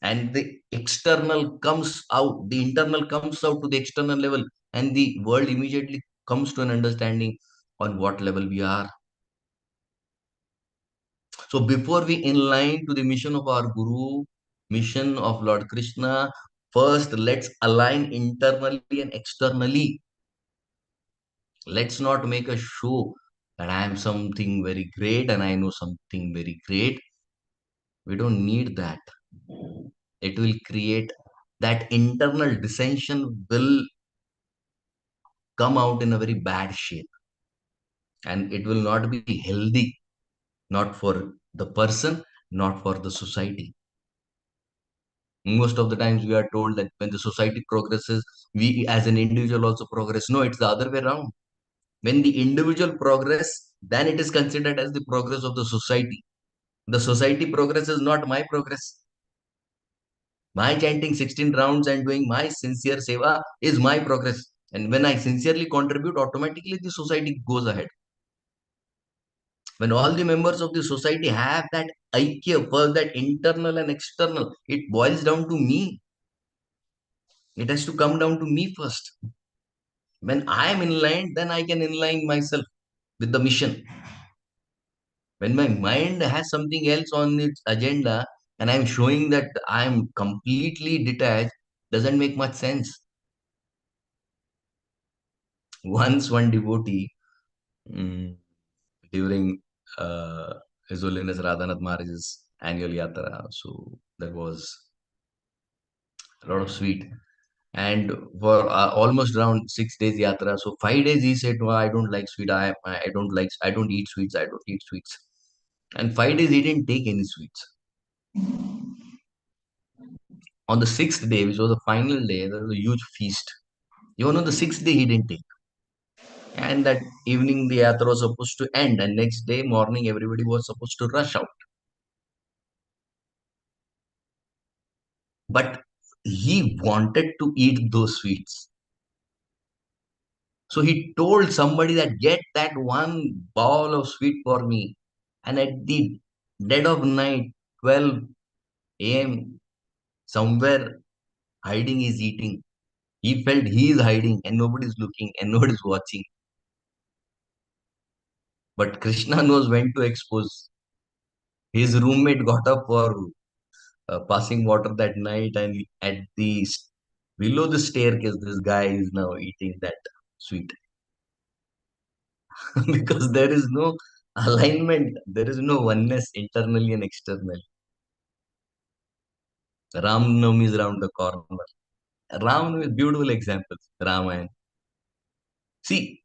And the external comes out, the internal comes out to the external level, and the world immediately comes to an understanding on what level we are. So before we inline to the mission of our Guru, mission of Lord Krishna, first let's align internally and externally. Let's not make a show that I am something very great and I know something very great. We don't need that. It will create that internal dissension will come out in a very bad shape. And it will not be healthy, not for the person, not for the society. Most of the times we are told that when the society progresses, we as an individual also progress. No, it's the other way around. When the individual progress, then it is considered as the progress of the society. The society progress is not my progress. My chanting 16 rounds and doing my sincere seva is my progress. And when I sincerely contribute, automatically the society goes ahead. When all the members of the society have that aikya, first that internal and external, it boils down to me. It has to come down to me first. When I am in line, then I can inline myself with the mission. When my mind has something else on its agenda and I'm showing that I'm completely detached, doesn't make much sense. Once one devotee, during His Holiness Radhanath Maharaj's annual yatra, so there was a lot of sweet. And for almost around 6 days yatra, so 5 days he said, "No, I don't like sweet. I don't eat sweets. I don't eat sweets." And 5 days he didn't take any sweets. On the sixth day, which was the final day, there was a huge feast. Even on the sixth day, he didn't take. And that evening, the yatra was supposed to end, and next day morning, everybody was supposed to rush out. But he wanted to eat those sweets. So he told somebody that get that one bowl of sweet for me. And at the dead of night, 12 a.m., somewhere hiding is eating. He felt he is hiding and nobody's looking and nobody's watching. But Krishna knows when to expose. His roommate got up for passing water that night, and at the below the staircase, this guy is now eating that sweet because there is no alignment, there is no oneness internally and externally. Ram Navami is around the corner. Ram is beautiful examples. Ramayana. See,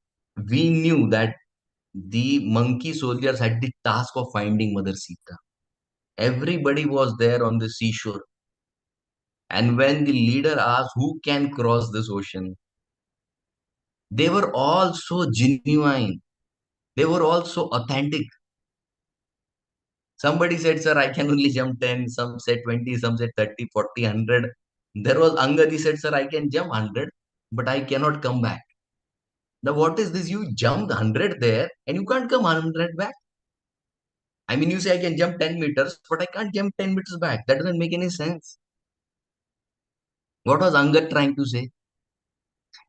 we knew that the monkey soldiers had the task of finding Mother Sita. Everybody was there on the seashore. And when the leader asked who can cross this ocean, they were all so genuine. They were all so authentic. Somebody said, "Sir, I can only jump 10." Some said 20, some said 30, 40, 100. There was Angad, he said, "Sir, I can jump 100, but I cannot come back." Now, what is this? You jumped 100 there and you can't come 100 back. I mean, you say I can jump 10 meters, but I can't jump 10 meters back. That doesn't make any sense. What was Angad trying to say?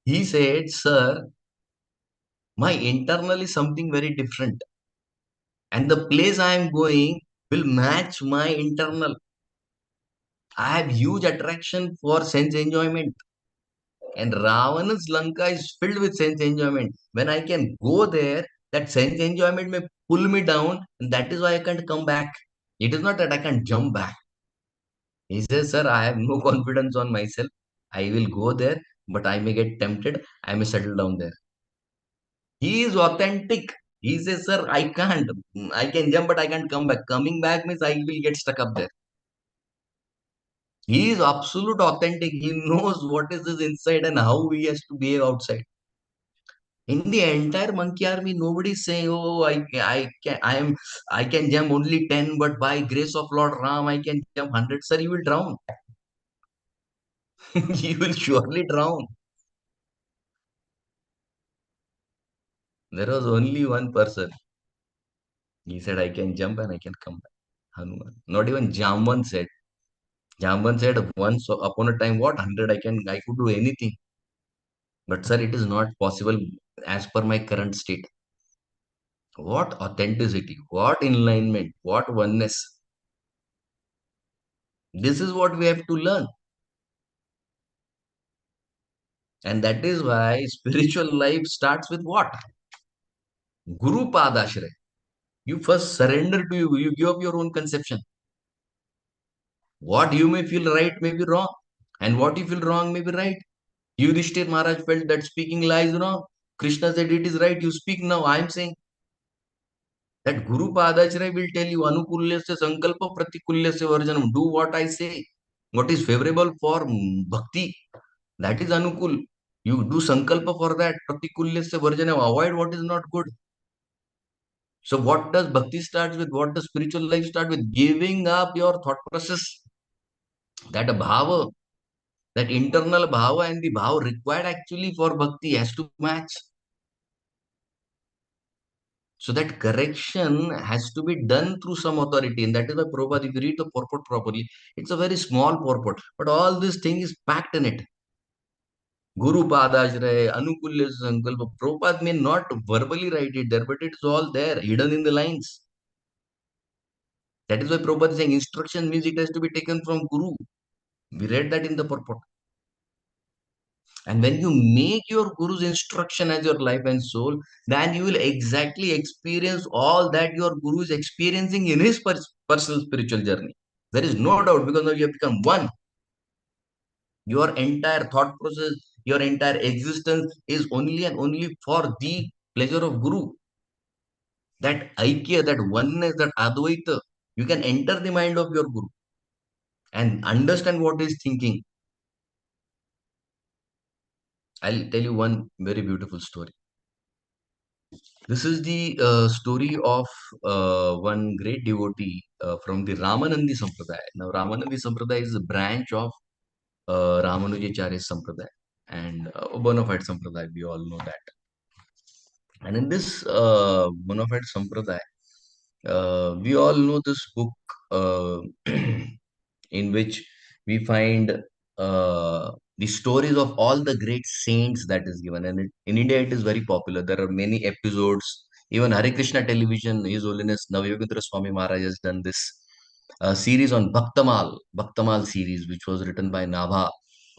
He said, sir, my internal is something very different. And the place I am going will match my internal. I have huge attraction for sense enjoyment. And Ravana's Lanka is filled with sense enjoyment. When I can go there, that sense enjoyment may pull me down, and that is why I can't come back. It is not that I can jump back. He says, sir, I have no confidence on myself. I will go there, but I may get tempted. I may settle down there. He is authentic. He says, sir, I can't. I can jump, but I can't come back. Coming back means I will get stuck up there. He is absolute authentic. He knows what is his inside and how he has to behave outside. In the entire monkey army, nobody is saying, "Oh, I can jump only 10, but by grace of Lord Ram, I can jump 100." Sir, you will drown. You will surely drown. There was only one person. He said, "I can jump and I can come back." Hanuman. Not even Jamban said. Jamban said, "Once upon a time, what 100? I could do anything." But sir, it is not possible as per my current state. What authenticity, what alignment, what oneness. This is what we have to learn. And that is why spiritual life starts with what? Guru Padashray. You first surrender to you give up your own conception. What you may feel right may be wrong, and what you feel wrong may be right. Yudhishthir Maharaj felt that speaking lie is wrong. Krishna said it is right, you speak now. I am saying that Guru Padashray will tell you Anukulyasya Sankalpa Pratikulyasya Varjanam. Do what I say. What is favorable for bhakti, that is Anukul. You do Sankalpa for that. Pratikulyasya Varjanam. Avoid what is not good. So what does bhakti start with? What does spiritual life start with? Giving up your thought process. That bhava, that internal bhava and the bhava required actually for bhakti has to match. So that correction has to be done through some authority. And that is why Prabhupada, if you read the purport properly, it's a very small purport. But all this thing is packed in it. Guru Padashray, Anukulya Sankalpa. Prabhupada may not verbally write it there, but it's all there, hidden in the lines. That is why Prabhupada is saying instruction means it has to be taken from Guru. We read that in the purport. And when you make your Guru's instruction as your life and soul, then you will exactly experience all that your Guru is experiencing in his personal spiritual journey. There is no doubt, because now you have become one. Your entire thought process, your entire existence is only and only for the pleasure of Guru. That Aikya, that oneness, that Advaita, you can enter the mind of your Guru and understand what he's thinking. I'll tell you one very beautiful story. This is the story of one great devotee from the Ramanandi Sampradaya. Now, Ramanandi Sampradaya is a branch of Ramanujacharya Sampradaya and a bona fide Sampradaya. We all know that. And in this bona fide Sampradaya, we all know this book in which we find the stories of all the great saints that is given. And in India, it is very popular. There are many episodes. Even Hare Krishna television, His Holiness Navayogendra Swami Maharaj has done this series on Bhaktamal series, which was written by Nabha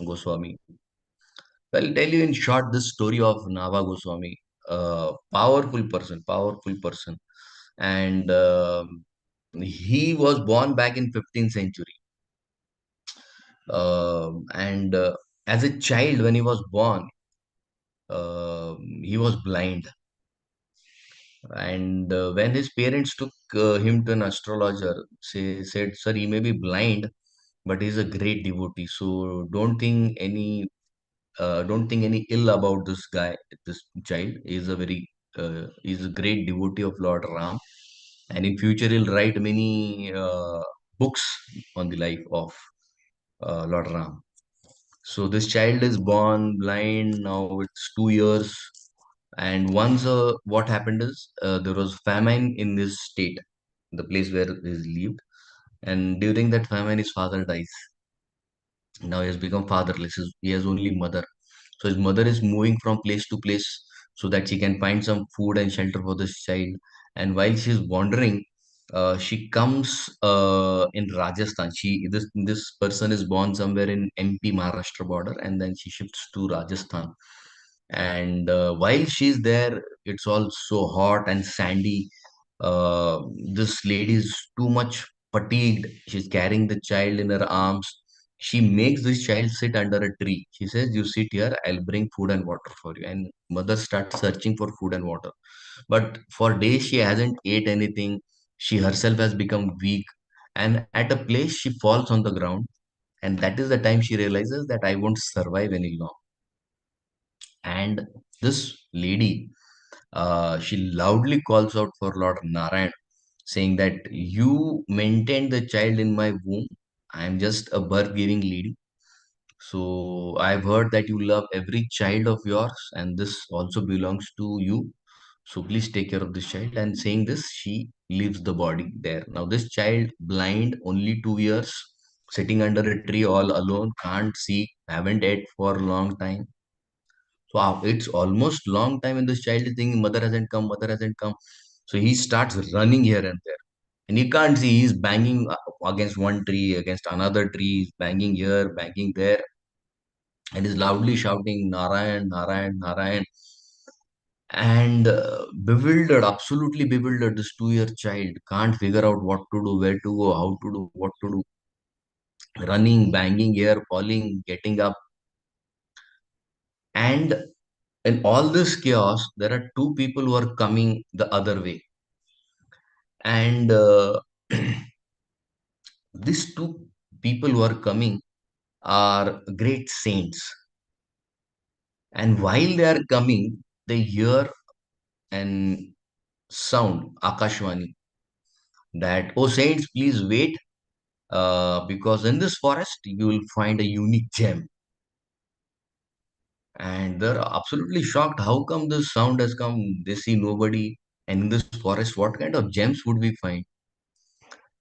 Goswami. Well, I'll tell you in short this story of Nabha Goswami. Powerful person. And he was born back in 15th century. And as a child, when he was born, he was blind. And when his parents took him to an astrologer, said, "Sir, he may be blind, but he's a great devotee. So don't think any ill about this guy, this child. He's a great devotee of Lord Ram, and in future he'll write many books on the life of Lord Ram." So this child is born blind. Now it's 2 years. And once what happened is there was famine in this state, the place where he lived. And during that famine, his father dies. Now he has become fatherless. He has only mother. So his mother is moving from place to place so that she can find some food and shelter for this child. And while she is wandering, she comes in Rajasthan. This person is born somewhere in MP Maharashtra border, and then she shifts to Rajasthan. And while she's there, it's all so hot and sandy. This lady is too much fatigued. She's carrying the child in her arms. She makes this child sit under a tree. She says, "You sit here, I'll bring food and water for you." And mother starts searching for food and water. But for days, she hasn't ate anything. She herself has become weak. And at a place, she falls on the ground. And that is the time she realizes that I won't survive any longer. And this lady, she loudly calls out for Lord Narayan, saying that you maintained the child in my womb. I am just a birth giving lady. So I've heard that you love every child of yours, and this also belongs to you. So please take care of this child. And saying this, she leaves the body there. Now, this child, blind, only 2 years, sitting under a tree all alone, can't see, haven't ate for a long time. So it's almost long time, and this child is thinking, mother hasn't come, mother hasn't come. So he starts running here and there. And he can't see, he's banging against one tree, against another tree, he's banging here, banging there, and is loudly shouting, Narayan, Narayan, Narayan. And bewildered, absolutely bewildered, this 2 year child can't figure out what to do, where to go, how to do, what to do. Running, banging here, falling, getting up. And in all this chaos, there are two people who are coming the other way. And these two people who are coming are great saints. And while they are coming, they hear an sound, Akashwani, that, oh saints, please wait, because in this forest you will find a unique gem. And they're absolutely shocked. How come this sound has come? They see nobody. And in this forest, what kind of gems would we find?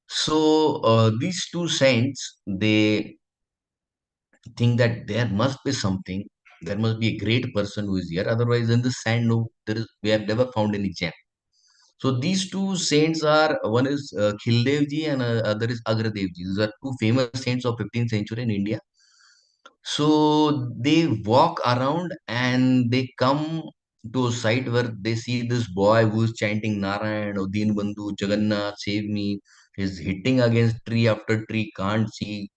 So these two saints, they think that there must be something. There must be a great person who is here. Otherwise, in the sand, no, we have never found any gem. So these two saints are, one is Khildevji and other is Agradevji. These are two famous saints of 15th century in India. So they walk around and they come to a site where they see this boy who's chanting Narayan or Deen Bandhu, Jagannath, save me. He's hitting against tree after tree, can't see.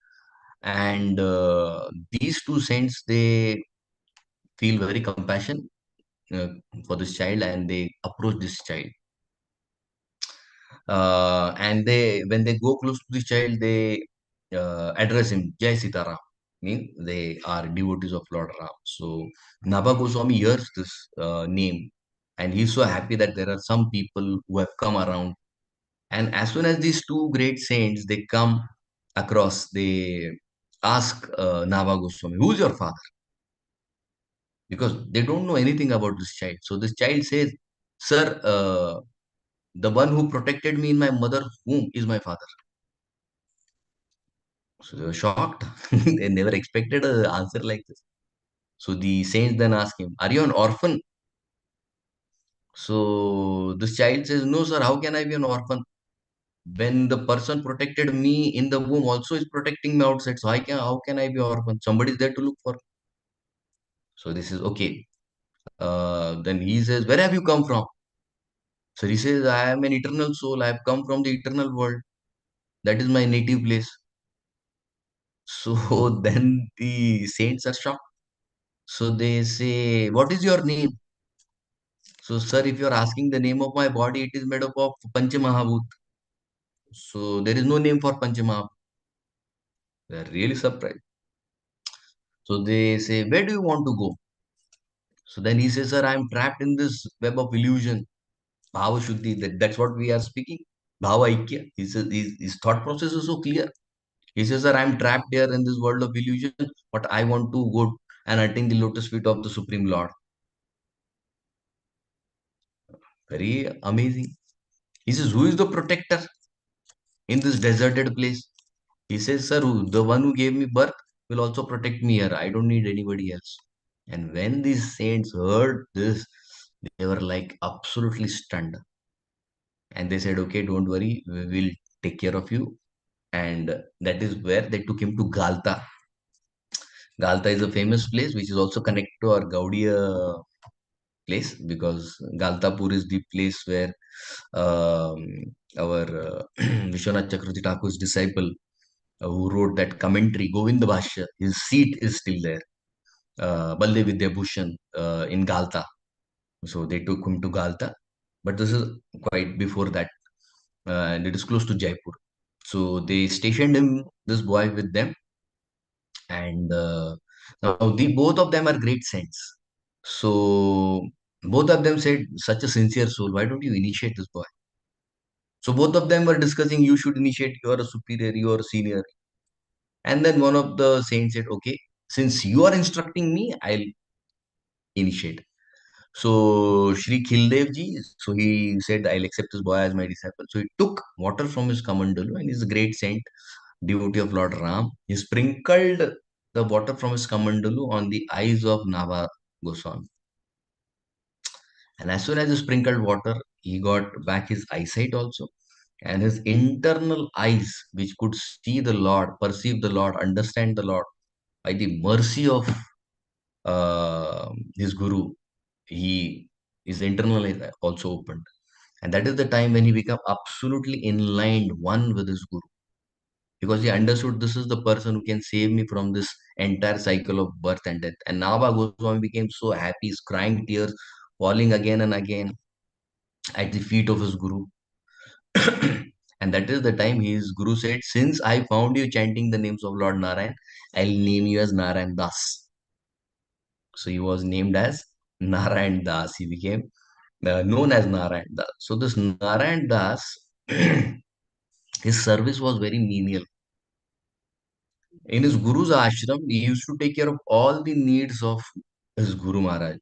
And these two saints, they feel very compassion uh, for this child, and they approach this child. And they, when they go close to the child, they address him, Jai Sitaram, mean they are devotees of Lord Ram. So Nava Goswami hears this name, and he's so happy that there are some people who have come around. And as soon as these two great saints they come across, they ask Nava Goswami, "Who's your father?" Because they don't know anything about this child. So this child says, "Sir, the one who protected me in my mother's womb is my father." So they were shocked. They never expected an answer like this. So the saints then ask him, "Are you an orphan?" So this child says, "No, sir, how can I be an orphan? When the person protected me in the womb also is protecting me outside. So how can I be orphan? Somebody is there to look for." So this is okay. Then he says, "Where have you come from?" So he says, "I am an eternal soul. I have come from the eternal world. That is my native place." So then the saints are shocked. So they say, "What is your name?" So, sir, if you are asking the name of my body, it is made up of Panchamahabhut. So there is no name for Panchamahabhut. They are really surprised. So they say, "Where do you want to go?" So then he says, "Sir, I am trapped in this web of illusion." Bhava Shuddhi, that's what we are speaking. Bhava Aikya. He says, his thought process is so clear. He says, "Sir, I am trapped here in this world of illusion, but I want to go and attain the lotus feet of the Supreme Lord." Very amazing. He says, who is the protector in this deserted place? He says, sir, the one who gave me birth will also protect me here. I don't need anybody else. And when these saints heard this, they were like absolutely stunned. And they said, okay, don't worry, we will take care of you. And that is where they took him to Galta. Galta is a famous place which is also connected to our Gaudiya place, because Galtapur is the place where um, our Vishwanath Chakravarti Thakur's disciple who wrote that commentary, Govinda Bhashya, his seat is still there. Baldev Vidyabhushan in Galta. So they took him to Galta. But this is quite before that. And it is close to Jaipur. So they stationed him, this boy, with them. And now both of them are great saints. So both of them said, such a sincere soul, why don't you initiate this boy? So both of them were discussing, you should initiate, you are a superior, you are a senior. And then one of the saints said, okay, since you are instructing me, I'll initiate. So Shri Khildevji, so he said, I'll accept this boy as my disciple. So he took water from his kamandalu, and he's a great saint, devotee of Lord Ram. He sprinkled the water from his kamandalu on the eyes of Nava Goswami. And as soon as he sprinkled water, he got back his eyesight also. And his internal eyes, which could see the Lord, perceive the Lord, understand the Lord, by the mercy of his Guru, his internal eyes also opened. And that is the time when he became absolutely inlined, one with his Guru. Because he understood this is the person who can save me from this entire cycle of birth and death. And Nava Goswami became so happy, he's crying tears, falling again and again at the feet of his Guru. And that is the time his Guru said, since I found you chanting the names of Lord Narayan, I'll name you as Narayan Das. So he was named as Narayan Das. He became known as Narayan Das. So this Narayan Das, his service was very menial. In his Guru's ashram, he used to take care of all the needs of his Guru Maharaj.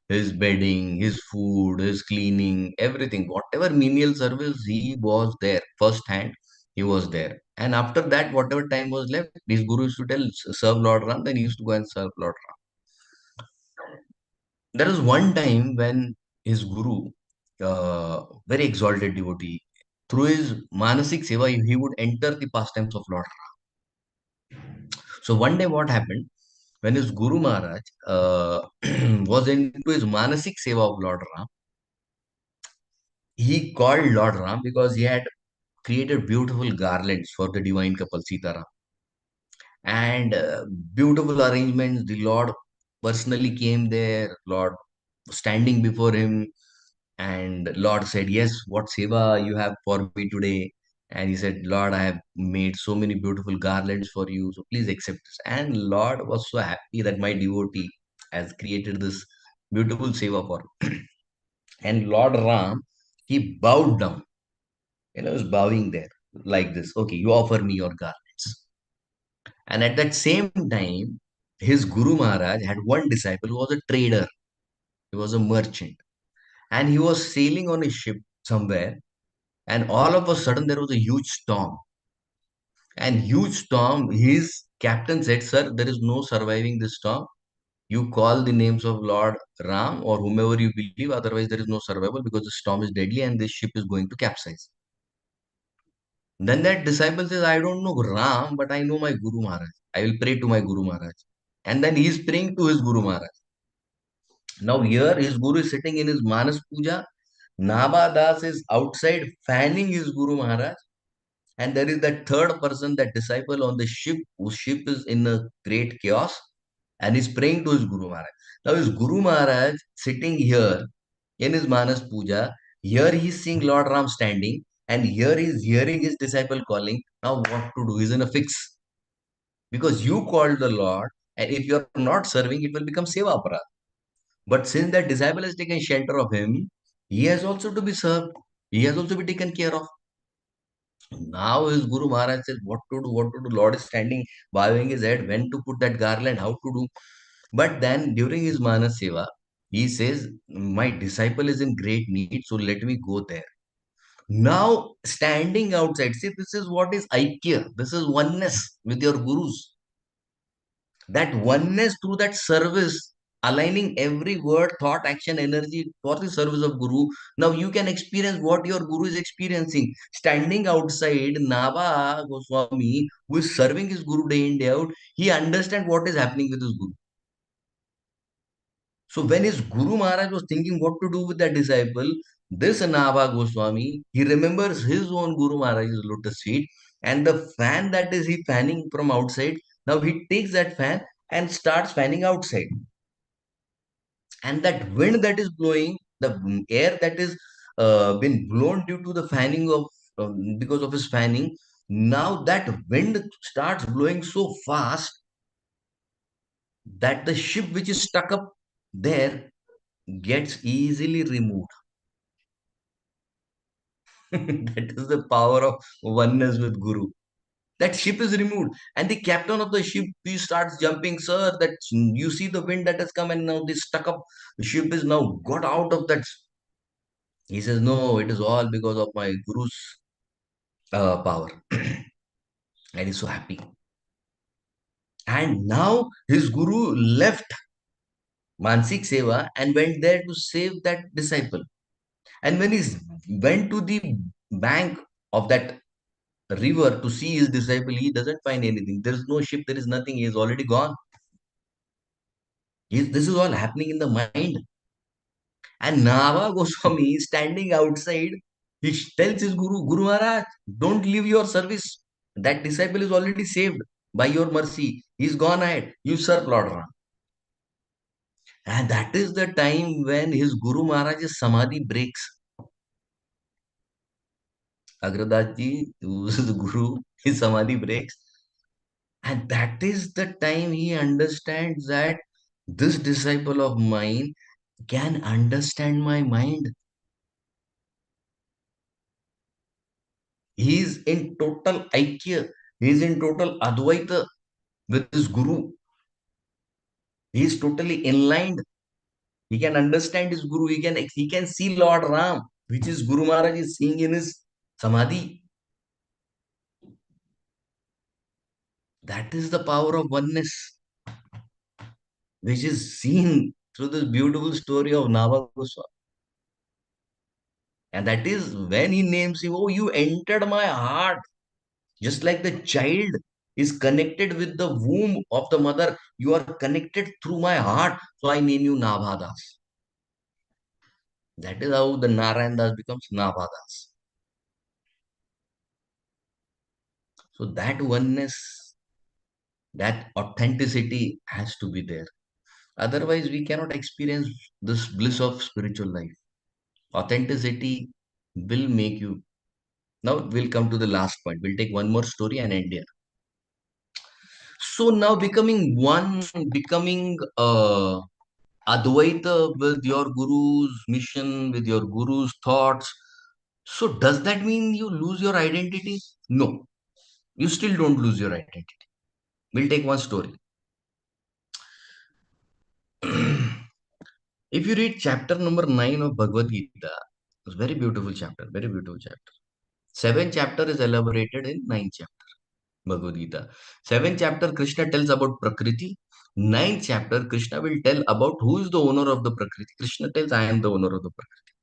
His bedding, his food, his cleaning, everything. Whatever menial service, he was there. First hand, he was there. And after that, whatever time was left, his Guru used to tell, serve Lord Ram, then he used to go and serve Lord Ram. There was one time when his Guru, very exalted devotee, through his Manasik Seva, he would enter the pastimes of Lord Ram. So one day what happened, when his Guru Maharaj was into his Manasik Seva of Lord Ram, he called Lord Ram because he had created beautiful garlands for the divine couple Sitaram. And beautiful arrangements. The Lord personally came there, Lord standing before him. And Lord said, yes, what seva you have for me today? And he said, Lord, I have made so many beautiful garlands for you, so please accept this. And Lord was so happy that my devotee has created this beautiful seva for him. And Lord Ram, he bowed down. He was bowing there like this. Okay, you offer me your garlands. And at that same time, his Guru Maharaj had one disciple who was a trader. He was a merchant. And he was sailing on a ship somewhere. And all of a sudden, there was a huge storm. And huge storm, his captain said, sir, there is no surviving this storm. You call the names of Lord Ram or whomever you believe, otherwise there is no survival because the storm is deadly and this ship is going to capsize. Then that disciple says, I don't know Ram, but I know my Guru Maharaj. I will pray to my Guru Maharaj. And then he is praying to his Guru Maharaj. Now here his Guru is sitting in his Manas Puja. Naba Das is outside fanning his Guru Maharaj. And there is that third person, that disciple on the ship, whose ship is in a great chaos. And he's praying to his Guru Maharaj. Now his Guru Maharaj sitting here in his Manas Puja. Here he's seeing Lord Ram standing. And here he's hearing his disciple calling. Now what to do? He's in a fix. Because you called the Lord, and if you're not serving, it will become seva aparadha. But since that disciple has taken shelter of him, he has also to be served. He has also to be taken care of. Now his Guru Maharaj says, what to do, what to do. Lord is standing, bowing his head, when to put that garland, how to do. But then during his Manas Seva, He says, my disciple is in great need, so let me go there. Now, standing outside, see, this is what is Aikya. This is oneness with your gurus. That oneness through that service, aligning every word, thought, action, energy for the service of Guru. Now you can experience what your Guru is experiencing. Standing outside, Nava Goswami, who is serving his Guru day in, day out, he understands what is happening with his Guru. So when his Guru Maharaj was thinking what to do with that disciple, this Nava Goswami, he remembers his own Guru Maharaj's lotus feet, and the fan that is he fanning from outside, now he takes that fan and starts fanning outside. And that wind that is blowing, the air that is been blown due to the fanning of, because of his fanning, now that wind starts blowing so fast that the ship which is stuck up there gets easily removed. That is the power of oneness with Guru. That ship is removed, and the captain of the ship, he starts jumping, sir. That you see the wind that has come, and now this stuck up ship is now got out of that. He says, no, it is all because of my Guru's power. And he's so happy. And now his Guru left Mansik Seva and went there to save that disciple. And when he went to the bank of that river to see his disciple, he doesn't find anything. There is no ship, there is nothing. He is already gone. This is all happening in the mind. And Nava Goswami is standing outside. He tells his Guru, Guru Maharaj, don't leave your service. That disciple is already saved by your mercy. He's gone ahead. You serve Lord Ram. And that is the time when his Guru Maharaj's samadhi breaks. Agradas ji, who is the Guru, his samadhi breaks. And that is the time he understands that this disciple of mine can understand my mind. He is in total Aikya. He is in total Advaita with his Guru. He is totally enlightened. He can understand his Guru. He can see Lord Ram, which is Guru Maharaj is seeing in his Samadhi. That is the power of oneness, which is seen through this beautiful story of Nava Goswami. And that is when he names him, oh, you entered my heart. Just like the child is connected with the womb of the mother, you are connected through my heart. So I name you Nabhadas. That is how the Narayan Das becomes Nabhadas. So that oneness, that authenticity has to be there. Otherwise, we cannot experience this bliss of spiritual life. Authenticity will make you. Now we'll come to the last point. We'll take one more story and end here. So now becoming one, becoming Advaita with your Guru's mission, with your Guru's thoughts. So does that mean you lose your identity? No, you still don't lose your identity. We'll take one story. If you read chapter number 9 of Bhagavad Gita, it's a very beautiful chapter, very beautiful chapter. 7th chapter is elaborated in 9th chapter, Bhagavad Gita. 7th chapter, Krishna tells about Prakriti. 9th chapter, Krishna will tell about who is the owner of the Prakriti. Krishna tells, I am the owner of the Prakriti.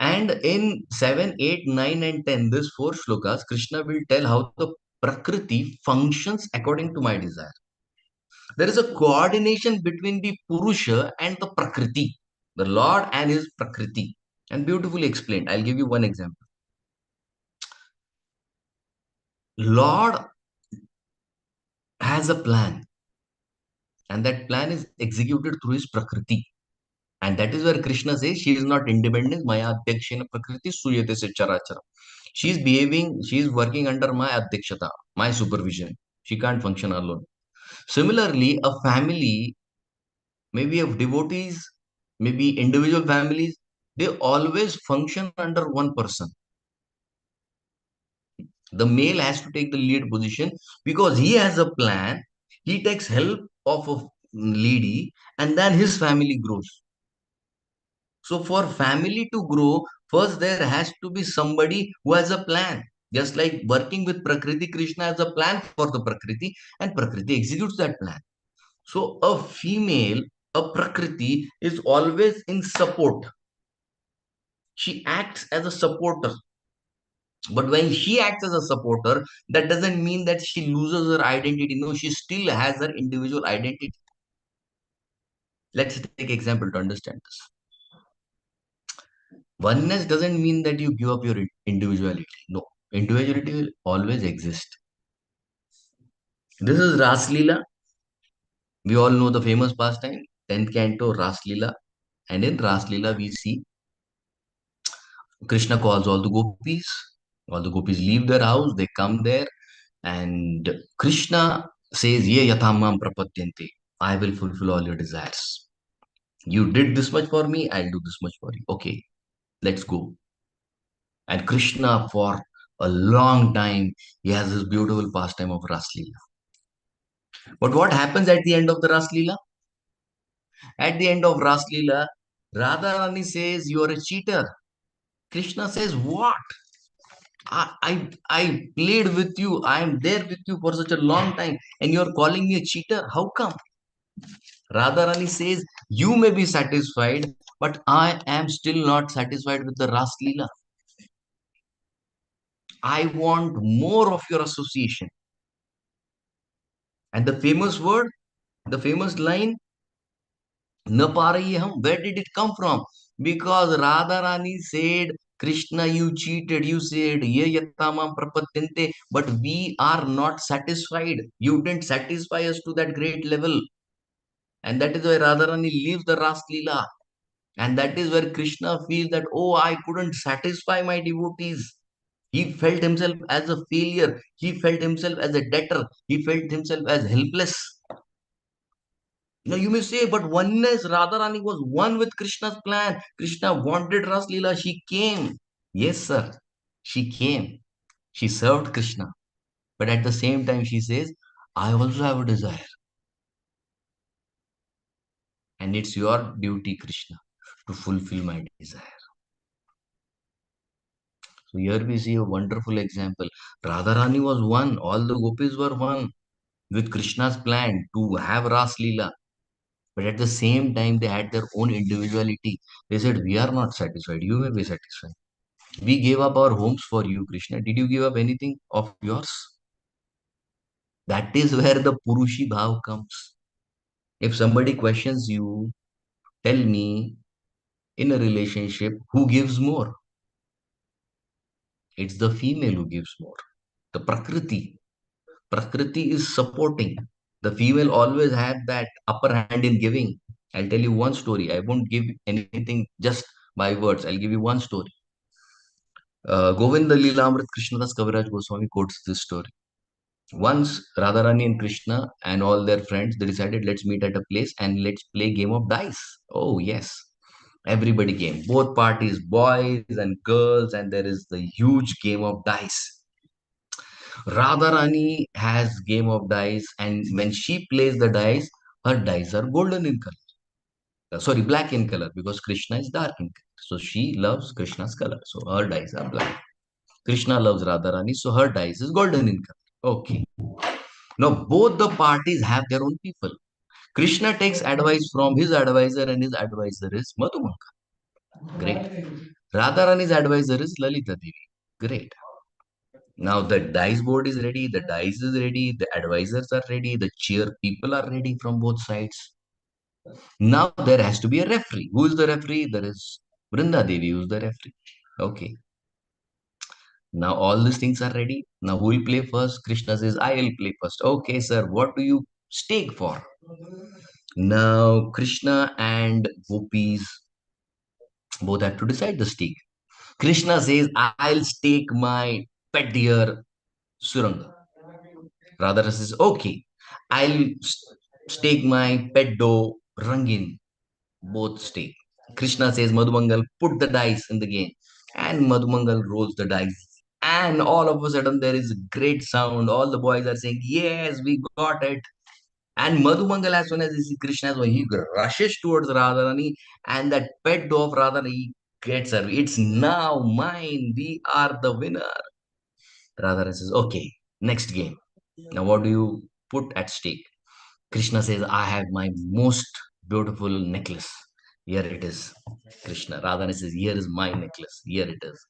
And in 7, 8, 9, and 10, these 4 shlokas, Krishna will tell how the Prakriti functions according to my desire. There is a coordination between the Purusha and the Prakriti, the Lord and his Prakriti, and beautifully explained. I'll give you one example. Lord has a plan, and that plan is executed through his Prakriti. And that is where Krishna says, she is not independent. Maya adhyakshena Prakriti suyate se charachara. She is behaving, she is working under my adhyakshata, my supervision. She can't function alone. Similarly, a family, maybe of devotees, maybe individual families, they always function under one person. The male has to take the lead position because he has a plan. He takes help of a lady, and then his family grows. So for family to grow, first there has to be somebody who has a plan. Just like working with Prakriti, Krishna has a plan for the Prakriti, and Prakriti executes that plan. So a female, a Prakriti, is always in support. She acts as a supporter. But when she acts as a supporter, that doesn't mean that she loses her identity. No, she still has her individual identity. Let's take example to understand this. Oneness doesn't mean that you give up your individuality. No, individuality will always exist. This is Ras Leela. We all know the famous pastime, 10th Canto, Ras Leela. And in Ras Leela, we see Krishna calls all the gopis. All the gopis leave their house, they come there, and Krishna says, Ye yathamam prapatyante. I will fulfill all your desires. You did this much for me, I'll do this much for you. Okay, let's go. And Krishna, for a long time, he has this beautiful pastime of Ras Leela. But what happens at the end of the Ras Leela? At the end of Ras Leela, Radharani says, You are a cheater. Krishna says, What? I played with you. I am there with you for such a long time, and you are calling me a cheater. How come? Radharani says, You may be satisfied, but I am still not satisfied with the Ras Leela. I want more of your association. And the famous word, the famous line, Na parayam, where did it come from? Because Radharani said, Krishna, you cheated. You said, Ye yattamam prapatyante, but we are not satisfied. You didn't satisfy us to that great level. And that is why Radharani leaves the Ras Leela. And that is where Krishna feels that, oh, I couldn't satisfy my devotees. He felt himself as a failure. He felt himself as a debtor. He felt himself as helpless. Now you may say, but oneness, Radharani was one with Krishna's plan. Krishna wanted Ras Leela. She came. Yes, sir. She came. She served Krishna. But at the same time, she says, I also have a desire. And it's your duty, Krishna, to fulfill my desire. So here we see a wonderful example. Radharani was one. All the gopis were one with Krishna's plan to have Ras Leela. But at the same time, they had their own individuality. They said, we are not satisfied. You may be satisfied. We gave up our homes for you, Krishna. Did you give up anything of yours? That is where the Purushi Bhav comes. If somebody questions you, tell me, in a relationship, who gives more? It's the female who gives more. The Prakriti. Prakriti is supporting. The female always had that upper hand in giving. I'll tell you one story. I won't give anything just by words. I'll give you one story. Govinda Leelamrit Krishnadas Kaviraj Goswami quotes this story. Once Radharani and Krishna and all their friends, they decided, let's meet at a place and let's play game of dice. Oh yes, everybody came, both parties, boys and girls, and there is the huge game of dice. Radharani has game of dice, and when she plays the dice, her dice are golden in color. Sorry, black in color, because Krishna is dark in color. So she loves Krishna's color. So her dice are black. Krishna loves Radharani, so her dice is golden in color. Okay. Now both the parties have their own people. Krishna takes advice from his advisor, and his advisor is Madhumanka. Great. Radharani's advisor is Lalita Devi. Great. Now the dice board is ready, the dice is ready, the advisors are ready, the cheer people are ready from both sides. Now there has to be a referee. Who is the referee? There is Vrinda Devi, who is the referee. Okay. Now all these things are ready. Now who will play first? Krishna says, I will play first. Okay, sir, what do you stake for? Now Krishna and gopis both have to decide the stake. Krishna says, I'll stake my pet deer Suranga. Radha says, okay, I'll stake my pet dog Rangin. Both stake. Krishna says, Madhumangal, put the dice in the game. And Madhumangal rolls the dice. And all of a sudden, there is a great sound. All the boys are saying, yes, we got it. And Madhumangal, as soon as he sees Krishna, so he rushes towards Radharani, and that pet of Radharani gets her. It's now mine. We are the winner. Radharani says, okay, next game. Now, what do you put at stake? Krishna says, I have my most beautiful necklace. Here it is. Krishna. Radharani says, here is my necklace. Here it is.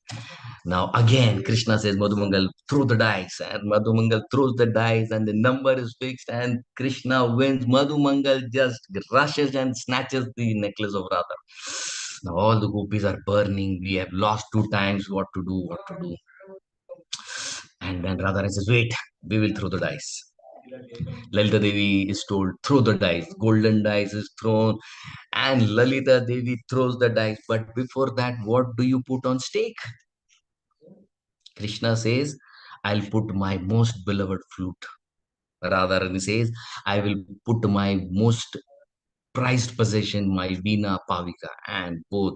Now again, Krishna says, Madhumangal, throw the dice. And Madhumangal throws the dice and the number is fixed and Krishna wins. Madhumangal just rushes and snatches the necklace of Radha. Now all the gopis are burning. We have lost 2 times. What to do? What to do? And then Radha says, wait, we will throw the dice. Lalita Devi is told, throw the dice. Golden dice is thrown and Lalita Devi throws the dice. But before that, what do you put on stake? Krishna says, I'll put my most beloved flute. Radharani says, I will put my most prized possession, my Veena Pavika, and both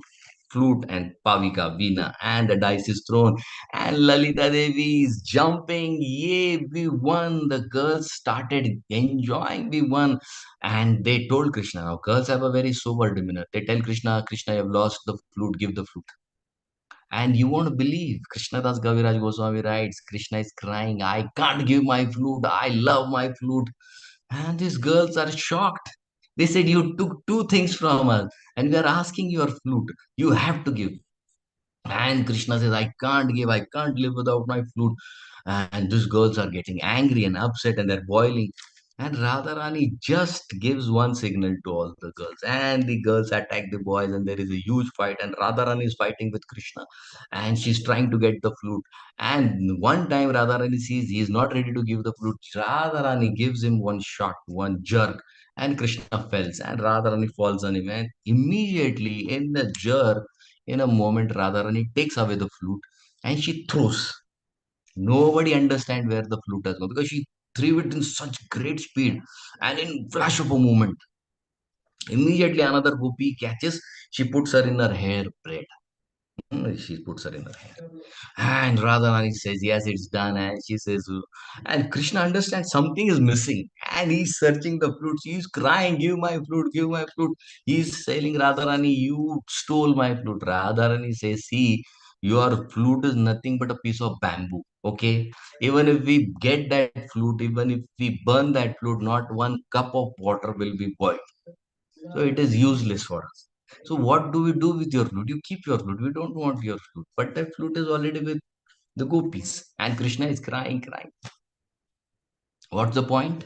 flute and Pavika, Veena, and the dice is thrown, and Lalita Devi is jumping. Yay, we won! The girls started enjoying, we won. And they told Krishna, now girls have a very sober demeanor. They tell Krishna, Krishna, you have lost the flute, give the flute. And you won't believe, Krishna Das Gaviraj Goswami writes, Krishna is crying, I can't give my flute, I love my flute. And these girls are shocked. They said, you took 2 things from us, and we are asking your flute. You have to give. And Krishna says, I can't live without my flute. And these girls are getting angry and upset and they're boiling. And Radharani just gives one signal to all the girls. And the girls attack the boys, and there is a huge fight. And Radharani is fighting with Krishna. And she's trying to get the flute. And one time Radharani sees he is not ready to give the flute. Radharani gives him one shot, one jerk. And Krishna falls. And Radharani falls on him. And immediately in the jerk, in a moment, Radharani takes away the flute and she throws. Nobody understands where the flute has gone because she threw it in such great speed and in flash of a moment. Immediately another gopi catches, she puts her in her hair braid. She puts her in her hair. And Radharani says, yes, it's done. And she says, and Krishna understands something is missing. And he's searching the flute. She's crying, give my flute, give my flute. He's telling Radharani, you stole my flute. Radharani says, see, your flute is nothing but a piece of bamboo. Okay. Even if we get that flute, even if we burn that flute, not one cup of water will be boiled. So it is useless for us. So what do we do with your flute? You keep your flute. We don't want your flute. But that flute is already with the gopis. And Krishna is crying, crying. What's the point?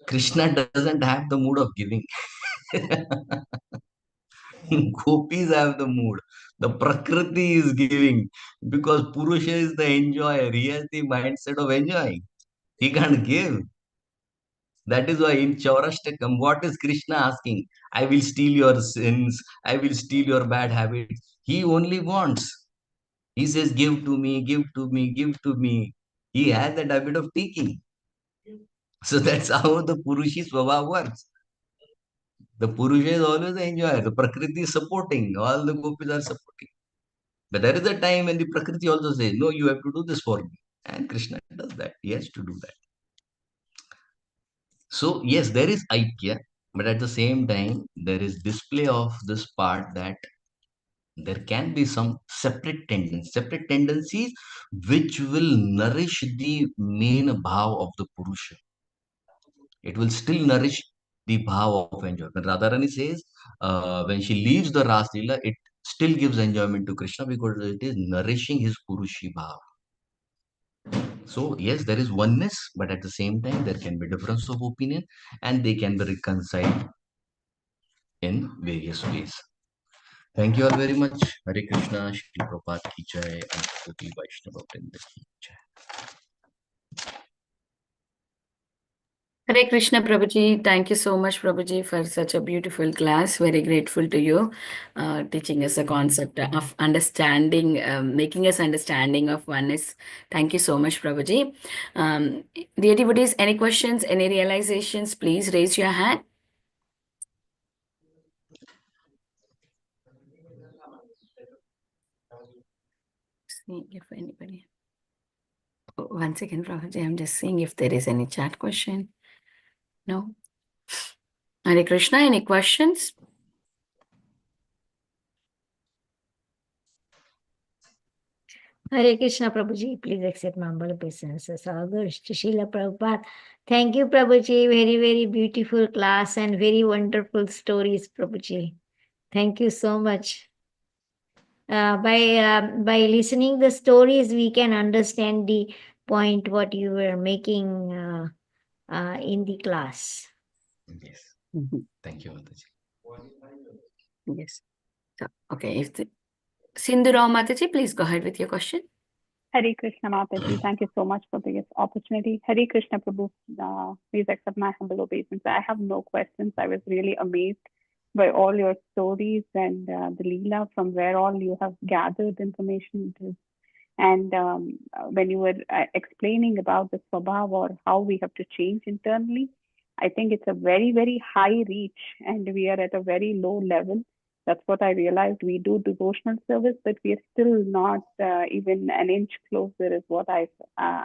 Krishna doesn't have the mood of giving. Gopis have the mood. The Prakriti is giving because Purusha is the enjoyer. He has the mindset of enjoying. He can't give. That is why in Chaurashtakam, what is Krishna asking? I will steal your sins. I will steal your bad habits. He only wants. He says, give to me, give to me, give to me. He has that habit of taking. So that's how the Purushi Swabha works. The Purusha is always the enjoyer. The Prakriti is supporting. All the gopis are supporting. But there is a time when the Prakriti also says, no, you have to do this for me. And Krishna does that. He has to do that. So, yes, there is Aikya. But at the same time, there is display of this part that there can be some separate tendencies which will nourish the main bhav of the Purusha. It will still nourish the bhav of enjoyment. When Radharani says, when she leaves the Ras Leela, it still gives enjoyment to Krishna because it is nourishing his Purushi bhav. So, yes, there is oneness, but at the same time, there can be difference of opinion and they can be reconciled in various ways. Thank you all very much. Hare Krishna, Shri Prabhupada ki jai, and Gaudiya Vaishnava Vrinda ki jai. Hare Krishna, Prabhuji. Thank you so much, Prabhuji, for such a beautiful class. Very grateful to you, teaching us a concept of understanding, making us understanding of oneness. Thank you so much, Prabhuji. Dear devotees, any questions, any realizations, please raise your hand. See if anybody. One second, Prabhuji. I'm just seeing if there is any chat question. No. Hare Krishna, any questions? Hare Krishna, Prabhuji. Please accept my humble obeisances. All glories to Srila Prabhupada. Thank you, Prabhuji. Very, very beautiful class and very wonderful stories, Prabhuji. Thank you so much. By listening the stories, we can understand the point what you were making in the class. Yes. Mhm. Thank you, Mataji. Yes. So, okay. If the Sindhu Rao Mataji, please go ahead with your question. Hare Krishna Mataji, thank you so much for this opportunity. Hare Krishna Prabhu, please accept my humble obeisance. I have no questions. I was really amazed by all your stories and the Leela from where all you have gathered information. And when you were explaining about the Swabhav or how we have to change internally, I think it's a very, very high reach and we are at a very low level. That's what I realized. We do devotional service, but we are still not even an inch closer, is what I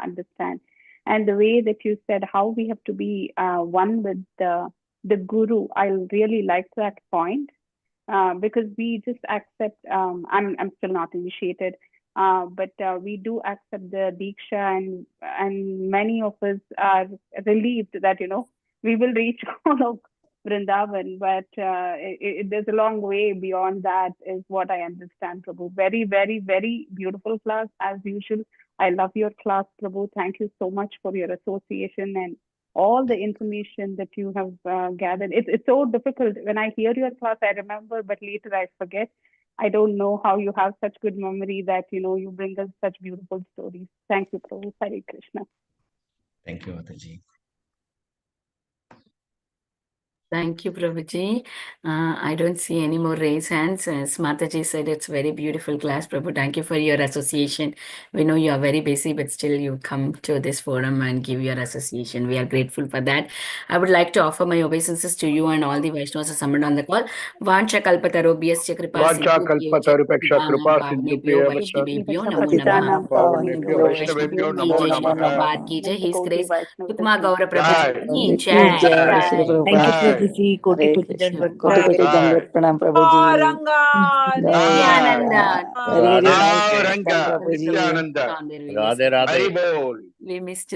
understand. And the way that you said how we have to be one with the Guru, I really like that point because we just accept. I'm still not initiated, but we do accept the Diksha, and many of us are relieved that we will reach Vrindavan, but there's a long way beyond that, is what I understand, Prabhu. Very, very, very beautiful class, as usual. I love your class, Prabhu. Thank you so much for your association and all the information that you have gathered. It's so difficult. When I hear your class, I remember, but later I forget. I don't know how you have such good memory that, you bring us such beautiful stories. Thank you, Prabhu. Hare Krishna. Thank you, Mataji. Thank you, Prabhuji. I don't see any more raised hands. As Mataji said, it's very beautiful class, Prabhu. Thank you for your association. We know you are very busy, but still you come to this forum and give your association. We are grateful for that. I would like to offer my obeisances to you and all the Vaishnavas summoned on the call. Vancha kalpatarobhyasya kripa वाचा sindhubhyo कल्पतरुपेक्षा कृपा bhavnebhyo सिंधुभ्य vaishnavebhyo namo Patitanam namaha. पावनेभ्यो Pavanebhyo वैष्णवेभ्यो Vaishnavyo नमो Jai Namo Srila नमः। Namaha. Prabhupada ki jai. His Ananta Grace Vaishnava Sukumar Gaur Vaishnava जय Prabhuji ki Jai jai. Jai Shri Jai. Thank you, Prabhupada. जय Prabhuji. Koti Hare Koti Krishna. Dandavat Koti Pranam. Koti जय Dandavat Pranam Prabhuji. Ranga, Jai. Nityananda. Very very Nityananda. nice Rao welcome रंगा Prabhuji. Nityanand We Radhe missed Radhe. Hari बोल। we missed